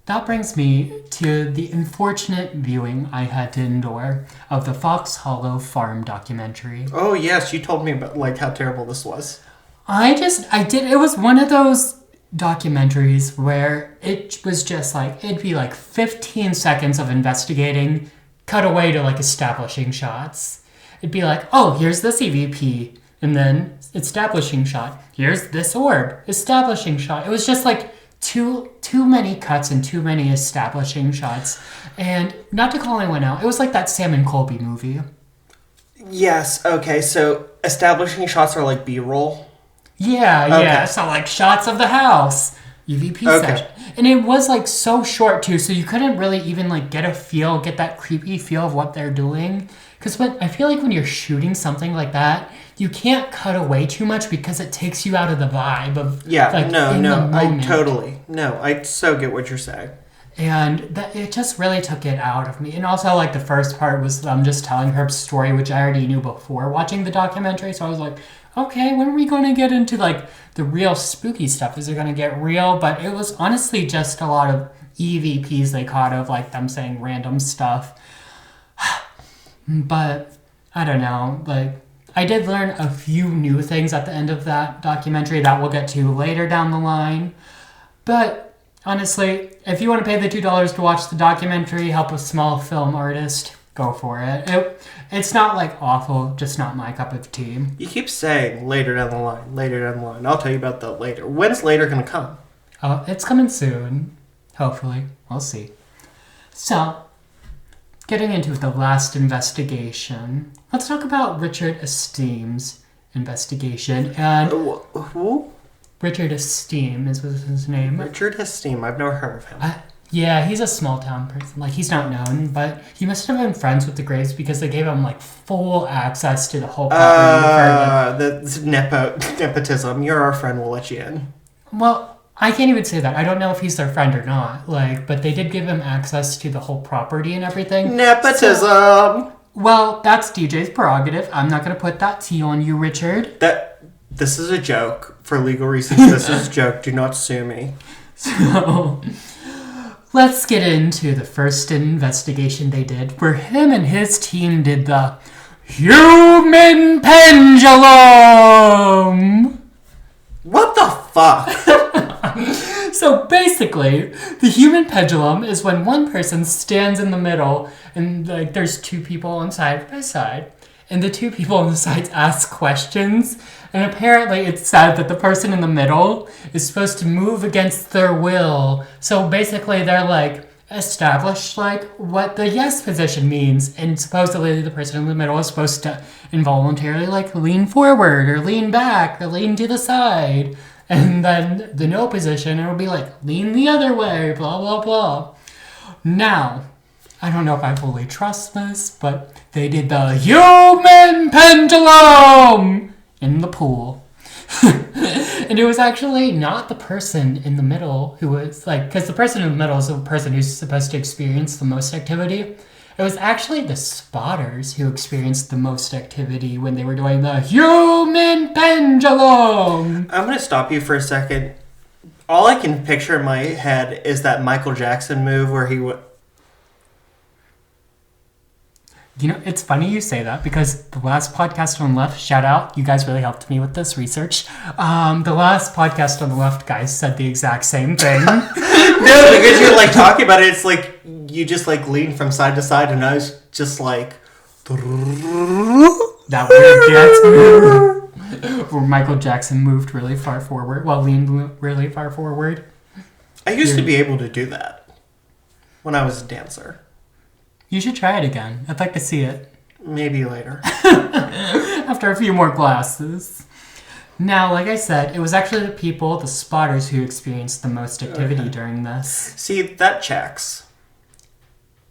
That brings me to the unfortunate viewing I had to endure of the Fox Hollow Farm documentary. Oh, yes. You told me about, like, how terrible this was. It was one of those documentaries where it was just like, it'd be like 15 seconds of investigating, cut away to, like, establishing shots. It'd be like, oh, here's this EVP, and then establishing shot. Here's this orb, establishing shot. It was just like too many cuts and too many establishing shots. And not to call anyone out, it was like that Sam and Colby movie. Yes, okay, so establishing shots are like B-roll? Yeah, Okay. yeah. So like shots of the house, EVP session, and it was like so short too, so you couldn't really even like get that creepy feel of what they're doing. Because I feel like when you're shooting something like that, you can't cut away too much because it takes you out of the vibe of I so get what you're saying. And it just really took it out of me. And also, like, the first part was them just telling Herb's story, which I already knew before watching the documentary. So I was like, okay, when are we going to get into, like, the real spooky stuff? Is it going to get real? But it was honestly just a lot of EVPs they caught of, like, them saying random stuff. But, I don't know. Like, I did learn a few new things at the end of that documentary that we'll get to later down the line. But, honestly, if you want to pay the $2 to watch the documentary, help a small film artist, go for it. It's not, like, awful, just not my cup of tea. You keep saying later down the line. I'll tell you about that later. When's later going to come? Oh, it's coming soon. Hopefully. We'll see. So, getting into the last investigation, let's talk about Richard Esteem's investigation. And Who? Richard Esteem was his name. Richard Esteem. I've never heard of him. Yeah, he's a small town person. Like, he's not known, but he must have been friends with the Graves because they gave him, like, full access to the whole property. The nepotism. You're our friend, we'll let you in. Well, I can't even say that. I don't know if he's their friend or not. Like, but they did give him access to the whole property and everything. Nepotism! Well, that's DJ's prerogative. I'm not going to put that T on you, Richard. This is a joke. For legal reasons, this is a joke. Do not sue me. So, let's get into the first investigation they did, where him and his team did the human pendulum! What the fuck? So basically, the human pendulum is when one person stands in the middle and like there's two people on side by side, and the two people on the sides ask questions, and apparently it's said that the person in the middle is supposed to move against their will. So basically they're like established like what the yes position means, and supposedly the person in the middle is supposed to involuntarily like lean forward or lean back or lean to the side. And then the no position, it will be like, lean the other way, blah, blah, blah. Now, I don't know if I fully trust this, but they did the human pendulum in the pool. And it was actually not the person in the middle who was like, because the person in the middle is the person who's supposed to experience the most activity. It was actually the spotters who experienced the most activity when they were doing the human pendulum. I'm going to stop you for a second. All I can picture in my head is that Michael Jackson move where he would... You know, it's funny you say that because the last podcast on the left, shout out, you guys really helped me with this research. The last podcast on the left guys said the exact same thing. No, because you're like talking about it, it's like you just like lean from side to side, and I was just like... That weird dance move where Michael Jackson moved really far forward, leaned really far forward. I used to be able to do that when I was a dancer. You should try it again. I'd like to see it. Maybe later. After a few more glasses. Now, like I said, it was actually the spotters who experienced the most activity during this. See, that checks.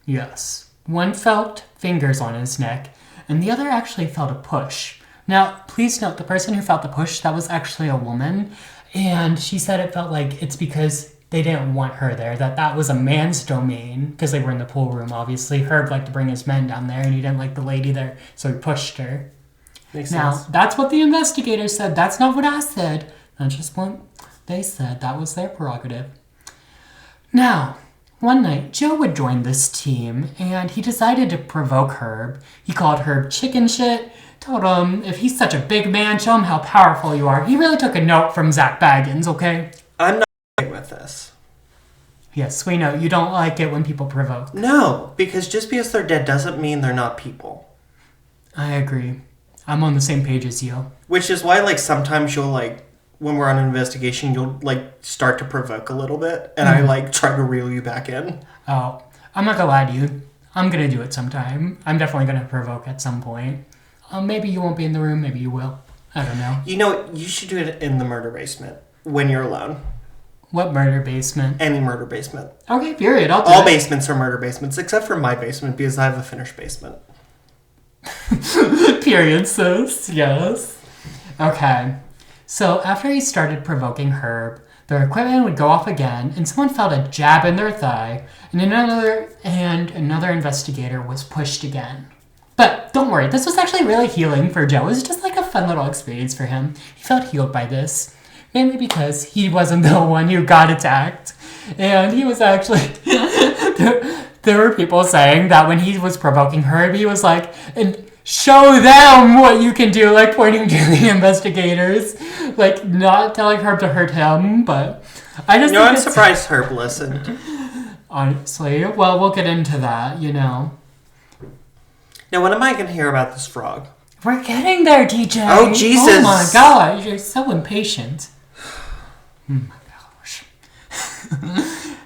Yes. One felt fingers on his neck, and the other actually felt a push. Now, please note, the person who felt the push, that was actually a woman, and she said it felt like it's because they didn't want her there, that was a man's domain, because they were in the pool room, obviously. Herb liked to bring his men down there, and he didn't like the lady there, so he pushed her. Makes now, sense. That's what the investigators said. That's not what I said. That's just what they said. That was their prerogative. Now, one night, Joe would join this team, and he decided to provoke Herb. He called Herb chicken shit, told him, if he's such a big man, show him how powerful you are. He really took a note from Zach Baggins, okay? I'm not with this. Yes, we know. You don't like it when people provoke. No, because just because they're dead doesn't mean they're not people. I agree. I'm on the same page as you. Which is why, like, sometimes you'll, like, when we're on an investigation, you'll, like, start to provoke a little bit, and I, like, try to reel you back in. Oh, I'm not gonna lie to you. I'm gonna do it sometime. I'm definitely gonna provoke at some point. Maybe you won't be in the room, maybe you will. I don't know. You know, you should do it in the murder basement when you're alone. What murder basement? Any murder basement. Okay, period. I'll do All it. basements are murder basements, except for my basement, because I have a finished basement. Period, sis. Yes. Okay. So after he started provoking Herb, their equipment would go off again, and someone felt a jab in their thigh, and another investigator was pushed again. But don't worry, this was actually really healing for Joe. It was just like a fun little experience for him. He felt healed by this, mainly because he wasn't the one who got attacked. And he was actually... there were people saying that when he was provoking Herb, he was like, and show them what you can do, like pointing to the investigators. Like, not telling Herb to hurt him, but... I'm surprised Herb listened. Honestly, well, we'll get into that, you know. Now, when am I going to hear about this frog? We're getting there, DJ. Oh, Jesus. Oh, my gosh. You're so impatient. Oh, my gosh.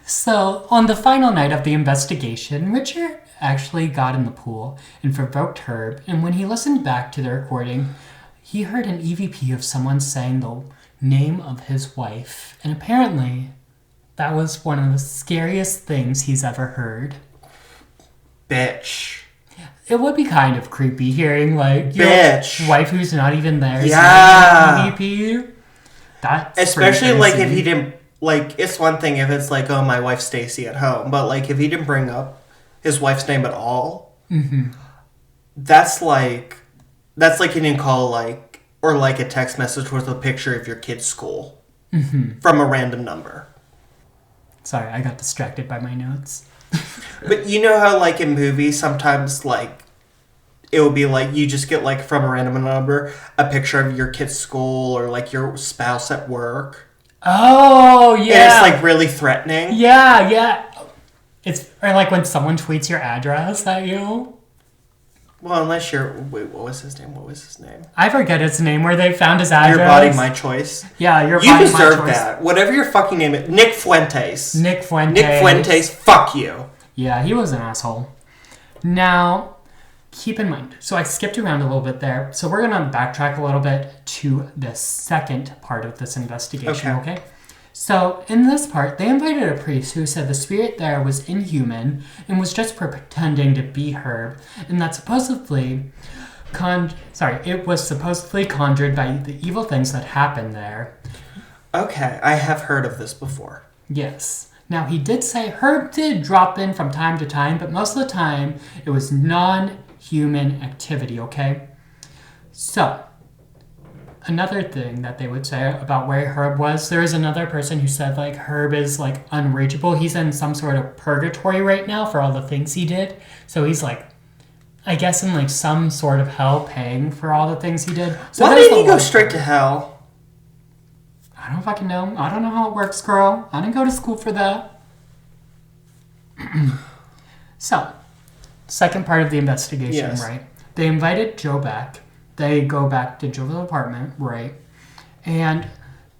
So, on the final night of the investigation, Richard actually got in the pool and provoked Herb, and when he listened back to the recording, he heard an EVP of someone saying the name of his wife, and apparently that was one of the scariest things he's ever heard. Bitch. It would be kind of creepy hearing, like, your wife who's not even there. Yeah. EVP. That's especially, like, if he didn't, like, it's one thing if it's like, oh, my wife's Stacy at home, but, like, if he didn't bring up his wife's name at all, that's like you didn't call, like, or, like, a text message with a picture of your kid's school from a random number. Sorry, I got distracted by my notes. But you know how, like, in movies, sometimes, like, it will be, like, you just get, like, from a random number, a picture of your kid's school or, like, your spouse at work. Oh, yeah. And it's, like, really threatening. Yeah. Or, like, when someone tweets your address at you. Well, unless you're... Wait, what was his name? I forget his name, where they found his address. Your Body, My Choice. Yeah, Your You Body, My Choice. deserve that. Whatever your fucking name is. Nick Fuentes, fuck you. Yeah, he was an asshole. Now, keep in mind, so I skipped around a little bit there, so we're going to backtrack a little bit to the second part of this investigation, okay? So, in this part, they invited a priest who said the spirit there was inhuman and was just pretending to be Herb, and that it was supposedly conjured by the evil things that happened there. Okay, I have heard of this before. Yes. Now, he did say Herb did drop in from time to time, but most of the time, it was non-human activity, okay? So, another thing that they would say about where Herb was, there is another person who said, like, Herb is, like, unreachable. He's in some sort of purgatory right now for all the things he did. So he's, like, I guess in, like, some sort of hell paying for all the things he did. So why didn't he go straight to hell? I don't fucking know. I don't know how it works, girl. I didn't go to school for that. So, second part of the investigation, right? They invited Joe back. They go back to Joe's apartment, right? And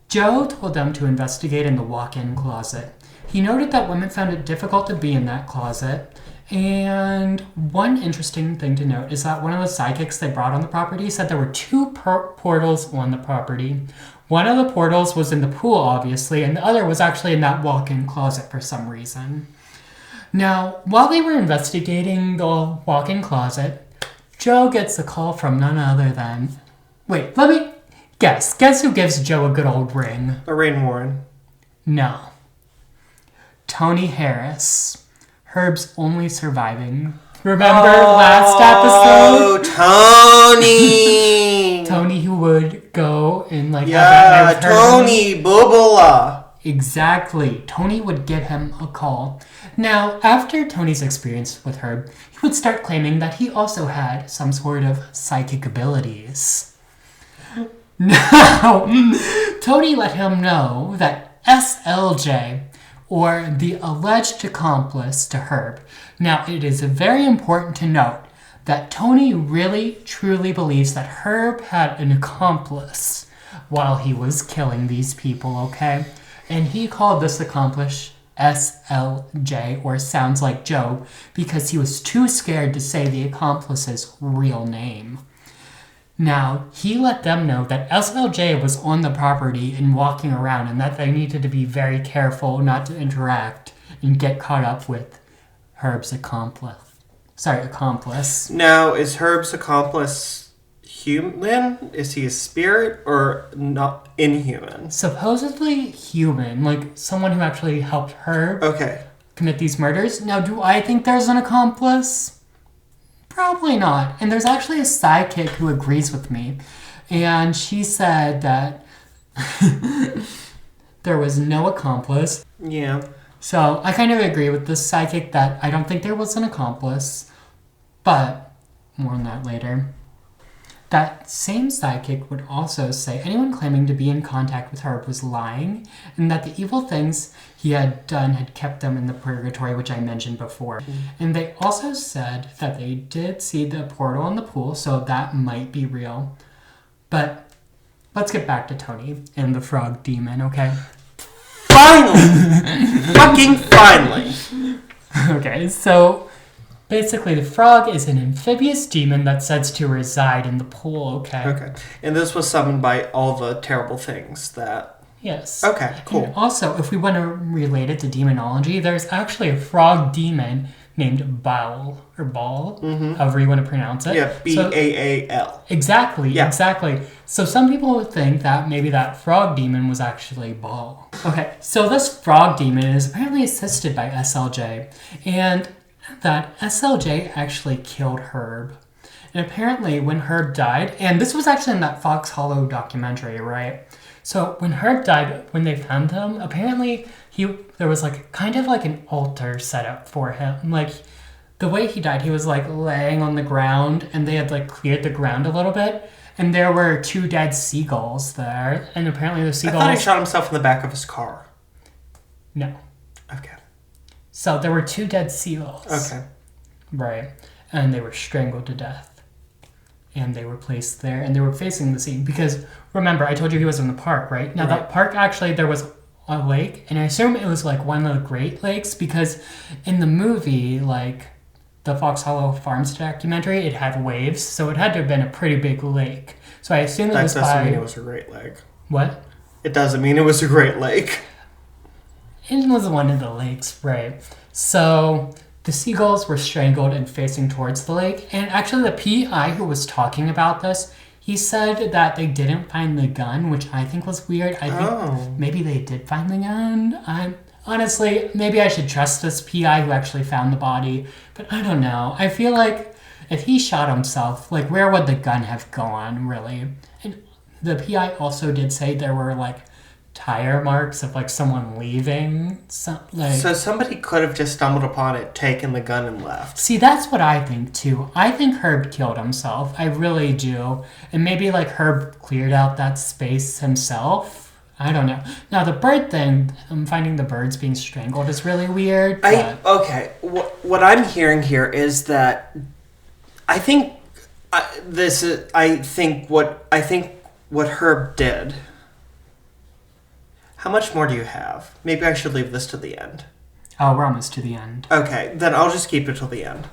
Joe told them to investigate in the walk-in closet. He noted that women found it difficult to be in that closet. And one interesting thing to note is that one of the psychics they brought on the property said there were two portals on the property. One of the portals was in the pool, obviously, and the other was actually in that walk-in closet for some reason. Now, while they were investigating the walk-in closet, Joe gets a call from none other than... Wait, let me guess. Guess who gives Joe a good old ring? Lorraine Warren. No. Tony Harris. Herb's only surviving. Remember last episode? Oh, Tony! Tony who would go and like... Yeah, Tony Bubala. Exactly. Tony would give him a call. Now, after Tony's experience with Herb, he would start claiming that he also had some sort of psychic abilities. Now, Tony let him know that SLJ, or the alleged accomplice to Herb. Now, it is very important to note that Tony really, truly believes that Herb had an accomplice while he was killing these people, okay? And he called this accomplice SLJ, or Sounds Like Joe, because he was too scared to say the accomplice's real name. Now, he let them know that SLJ was on the property and walking around, and that they needed to be very careful not to interact and get caught up with Herb's accomplice. Now, is Herb's accomplice human? Is he a spirit or not inhuman? Supposedly human, like someone who actually helped Herb commit these murders. Now, do I think there's an accomplice? Probably not. And there's actually a sidekick who agrees with me. And she said that there was no accomplice. Yeah. So I kind of agree with this sidekick that I don't think there was an accomplice. But more on that later. That same sidekick would also say anyone claiming to be in contact with Herb was lying, and that the evil things he had done had kept them in the purgatory, which I mentioned before. And they also said that they did see the portal in the pool, so that might be real. But let's get back to Tony and the frog demon, okay? Finally! Fucking finally! Okay, so basically the frog is an amphibious demon that says to reside in the pool, okay? Okay. And this was summoned by all the terrible things that... Yes. Okay, cool. And also, if we want to relate it to demonology, there's actually a frog demon named Baal, or Baal, however you want to pronounce it. Yeah, B-A-A-L. Exactly, exactly. So some people would think that maybe that frog demon was actually Baal. Okay, so this frog demon is apparently assisted by SLJ, and that SLJ actually killed Herb. And apparently when Herb died, and this was actually in that Fox Hollow documentary, right? So when Herb died, when they found him, apparently there was like kind of like an altar set up for him. Like the way he died, he was like laying on the ground, and they had like cleared the ground a little bit, and there were 2 dead seagulls there, and apparently the seagulls... I thought he shot himself in the back of his car. No. Okay. So there were 2 dead seagulls. Okay. Right. And they were strangled to death. And they were placed there, and they were facing the sea. Because, remember, I told you he was in the park, right? Now, that park, actually, there was a lake, and I assume it was, like, one of the Great Lakes, because in the movie, like, the Fox Hollow Farms documentary, it had waves, so it had to have been a pretty big lake. So I assume it was by... That doesn't mean it was a Great Lake. What? It doesn't mean it was a Great Lake. It was one of the lakes, right? So... the seagulls were strangled and facing towards the lake. And actually the PI who was talking about this, he said that they didn't find the gun, which I think was weird. I think maybe they did find the gun. Honestly, maybe I should trust this PI who actually found the body. But I don't know. I feel like if he shot himself, like where would the gun have gone, really? And the PI also did say there were like tire marks of like someone leaving. So somebody could have just stumbled upon it, taken the gun, and left. See, that's what I think too. I think Herb killed himself. I really do. And maybe like Herb cleared out that space himself. I don't know. Now the bird thing, I'm finding the birds being strangled is really weird. Okay. What I'm hearing here is that I think what Herb did. How much more do you have? Maybe I should leave this to the end. Oh, we're almost to the end. Okay, then I'll just keep it till the end.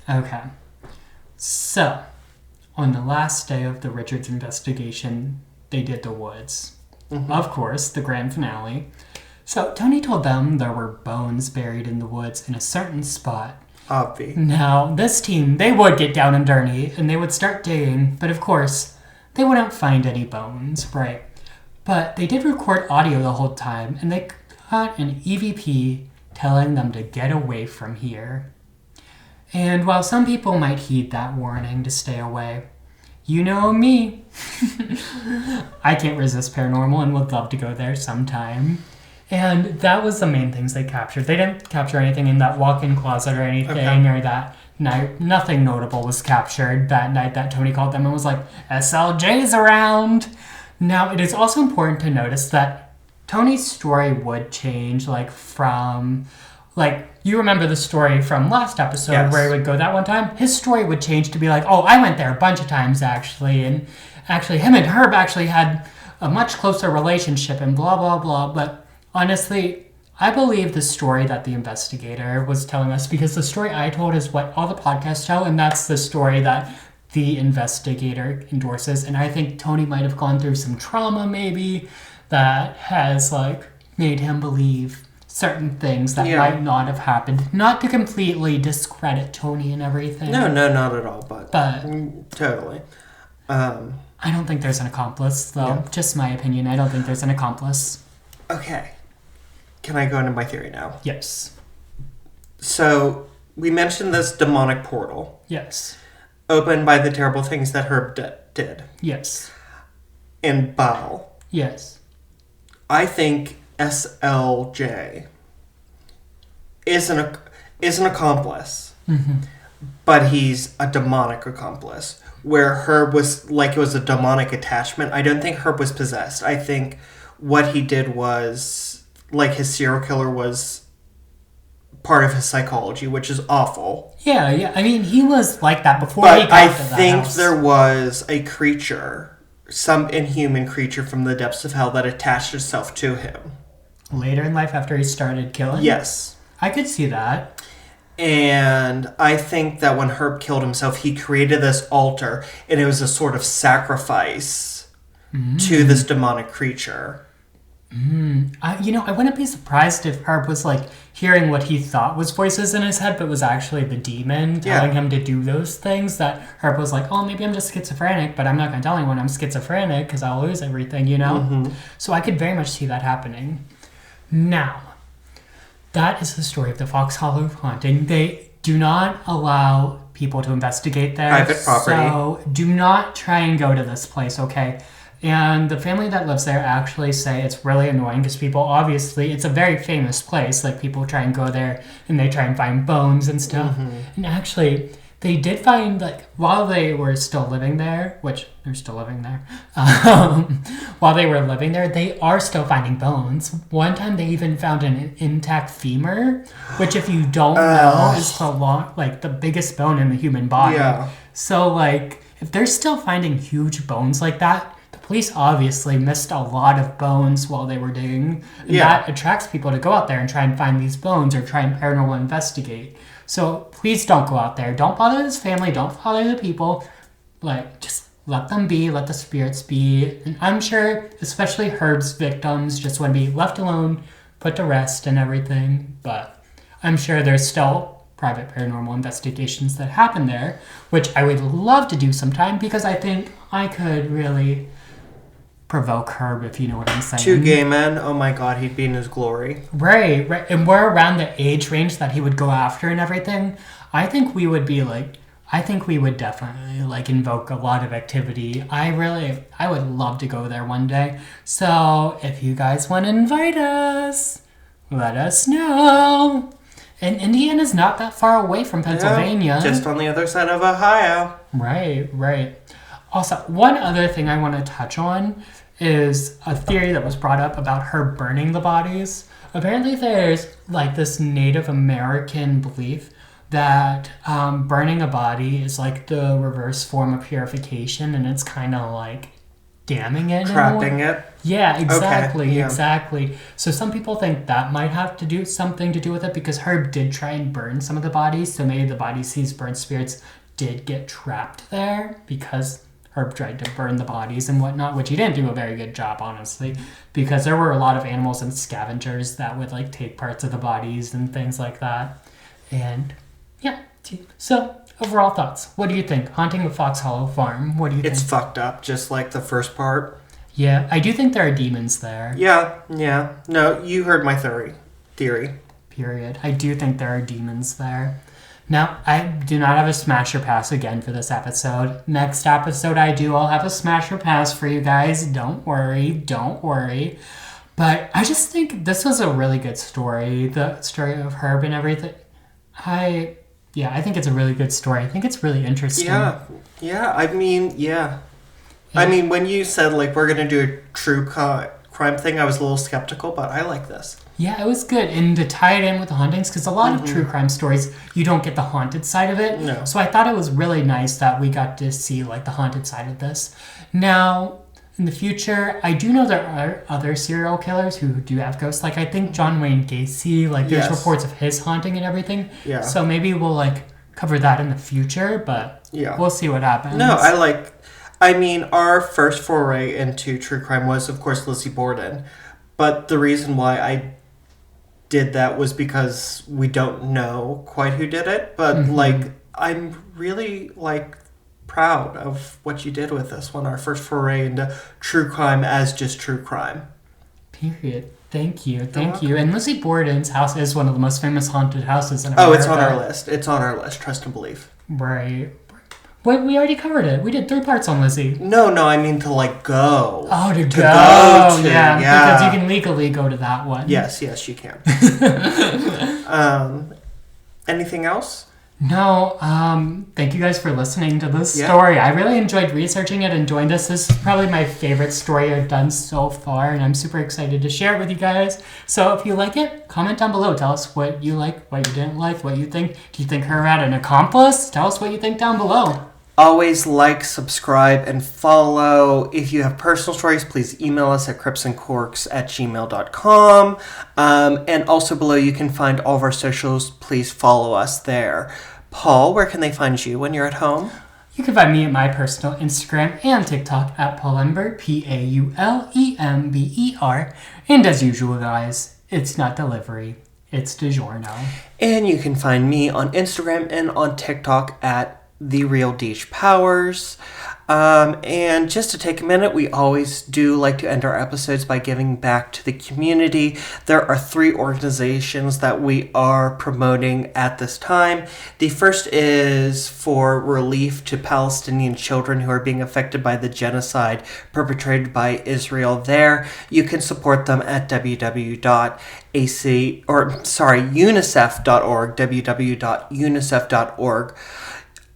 Okay. So, on the last day of the Richards investigation, they did the woods. Mm-hmm. Of course, the grand finale. So, Tony told them there were bones buried in the woods in a certain spot. Obvi. Now, this team, they would get down and dirty, and they would start digging, but of course, they wouldn't find any bones, right? But they did record audio the whole time, and they got an EVP telling them to get away from here. And while some people might heed that warning to stay away, you know me. I can't resist paranormal and would love to go there sometime. And that was the main things they captured. They didn't capture anything in that walk-in closet or anything, or that night. Nothing notable was captured that night that Tony called them and was like, SLJ's around. Now, it is also important to notice that Tony's story would change, you remember the story from last episode where he would go that one time? His story would change to be like, oh, I went there a bunch of times, actually, and actually him and Herb actually had a much closer relationship and blah, blah, blah. But honestly, I believe the story that the investigator was telling us, because the story I told is what all the podcasts tell, and that's the story that the investigator endorses. And I think Tony might have gone through some trauma maybe that has like made him believe certain things that might not have happened. Not to completely discredit Tony and everything. No, not at all, but totally. I don't think there's an accomplice, though. Yeah. Just my opinion. I don't think there's an accomplice. Okay. Can I go into my theory now? Yes. So, we mentioned this demonic portal. Yes. Opened by the terrible things that Herb did. Yes. And Baal. Yes. I think SLJ is an accomplice. Mm-hmm. But he's a demonic accomplice. Where Herb was like it was a demonic attachment. I don't think Herb was possessed. I think what he did was like his serial killer was part of his psychology, which is awful. Yeah. I mean, he was like that before he got to the house. But I think there was a creature, some inhuman creature from the depths of hell that attached itself to him. Later in life after he started killing? Yes. I could see that. And I think that when Herb killed himself, he created this altar, and it was a sort of sacrifice to this demonic creature. I wouldn't be surprised if Herb was like hearing what he thought was voices in his head, but was actually the demon telling him to do those things. That Herb was like, oh, maybe I'm just schizophrenic, but I'm not going to tell anyone I'm schizophrenic because I'll lose everything, Mm-hmm. So I could very much see that happening. Now, that is the story of the Fox Hollow haunting. They do not allow people to investigate there. Private property. So do not try and go to this place, okay? And the family that lives there actually say it's really annoying because people, obviously, it's a very famous place. Like, people try and go there and they try and find bones and stuff. Mm-hmm. And actually, they did find, like, while they were still living there, which they're still living there, while they were living there, they are still finding bones. One time they even found an intact femur, which, if you don't know, is the biggest bone in the human body. Yeah. So, like, if they're still finding huge bones like that, the police obviously missed a lot of bones while they were digging. And that attracts people to go out there and try and find these bones or try and paranormal investigate. So please don't go out there. Don't bother this family. Don't bother the people. Like, just let them be. Let the spirits be. And I'm sure, especially Herb's victims, just want to be left alone, put to rest and everything. But I'm sure there's still private paranormal investigations that happen there, which I would love to do sometime because I think I could really provoke Herb, if you know what I'm saying. Two gay men, oh my god, he'd be in his glory. Right. And we're around the age range that he would go after and everything. I think we would definitely like invoke a lot of activity. I would love to go there one day. So if you guys want to invite us, let us know. And Indiana's not that far away from Pennsylvania. Just on the other side of Ohio. Right. Also, one other thing I want to touch on is a theory that was brought up about her burning the bodies. Apparently there's like this Native American belief that burning a body is like the reverse form of purification, and it's kind of like damning it. Trapping it? Yeah, exactly, okay, yeah. Exactly. So some people think that might have to do something to do with it because Herb did try and burn some of the bodies, so maybe the bodies he's burned spirits did get trapped there because Herb tried to burn the bodies and whatnot, which he didn't do a very good job, honestly, because there were a lot of animals and scavengers that would like take parts of the bodies and things like that. And yeah, so overall thoughts. What do you think? Haunting of Fox Hollow Farm. What do you think? It's fucked up, just like the first part. Yeah, I do think there are demons there. Yeah. No, you heard my theory. Period. I do think there are demons there. Now, I do not have a smasher pass again for this episode. Next episode I'll have a smasher pass for you guys. Don't worry. But I just think this was a really good story. The story of Herb and everything. I think it's a really good story. I think it's really interesting. Yeah. I mean, when you said, like, we're going to do a true crime thing, I was a little skeptical, but I like this. Yeah, it was good. And to tie it in with the hauntings, because a lot of true crime stories, you don't get the haunted side of it. No. So I thought it was really nice that we got to see, like, the haunted side of this. Now, in the future, I do know there are other serial killers who do have ghosts. Like, I think John Wayne Gacy, like, there's reports of his haunting and everything. Yeah. So maybe we'll, like, cover that in the future, but we'll see what happens. No, our first foray into true crime was, of course, Lizzie Borden. But the reason why I did that was because we don't know quite who did it. But, I'm really, proud of what you did with this one. Our first foray into true crime as just true crime. Period. Thank you. And Lizzie Borden's house is one of the most famous haunted houses in America. Oh, it's on our list. It's on our list. Trust and believe. Right. Wait, we already covered it. We did 3 parts on Lizzie. No, I mean to go. Oh, to go. Yeah. Because you can legally go to that one. Yes, you can. Anything else? No, thank you guys for listening to this story. I really enjoyed researching it and doing this. This is probably my favorite story I've done so far, and I'm super excited to share it with you guys. So if you like it, comment down below. Tell us what you like, what you didn't like, what you think. Do you think Herb had an accomplice? Tell us what you think down below. Always like, subscribe, and follow. If you have personal stories, please email us at cripsandcorks@gmail.com. And also below you can find all of our socials. Please follow us there. Paul, where can they find you when you're at home? You can find me at my personal Instagram and TikTok at Paulember, Paulember. And as usual, guys, it's not delivery, it's DiGiorno. And you can find me on Instagram and on TikTok at The Real Deej Powers. And just to take a minute, we always do like to end our episodes by giving back to the community. There are 3 organizations that we are promoting at this time. The first is for relief to Palestinian children who are being affected by the genocide perpetrated by Israel there. You can support them at unicef.org, www.unicef.org.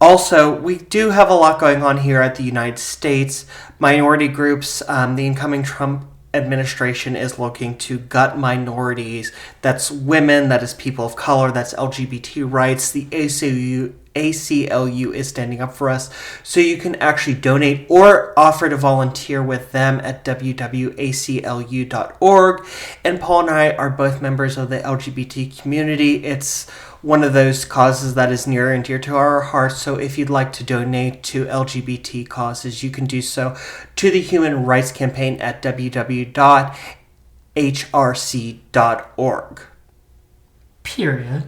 Also, we do have a lot going on here at the United States. Minority groups, the incoming Trump administration is looking to gut minorities. That's women, that is people of color, that's LGBT rights. The ACLU is standing up for us. So you can actually donate or offer to volunteer with them at www.aclu.org. And Paul and I are both members of the LGBT community. It's one of those causes that is near and dear to our hearts. So if you'd like to donate to LGBT causes, you can do so to the Human Rights Campaign at www.hrc.org. Period.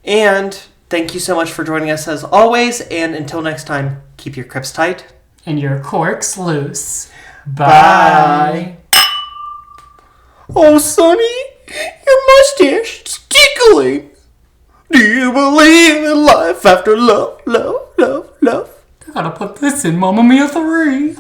And thank you so much for joining us as always. And until next time, keep your crips tight. And your corks loose. Bye. Oh, Sonny, your mustache is tickling. Do you believe in life after love, love, love, love? I gotta put this in Mamma Mia 3.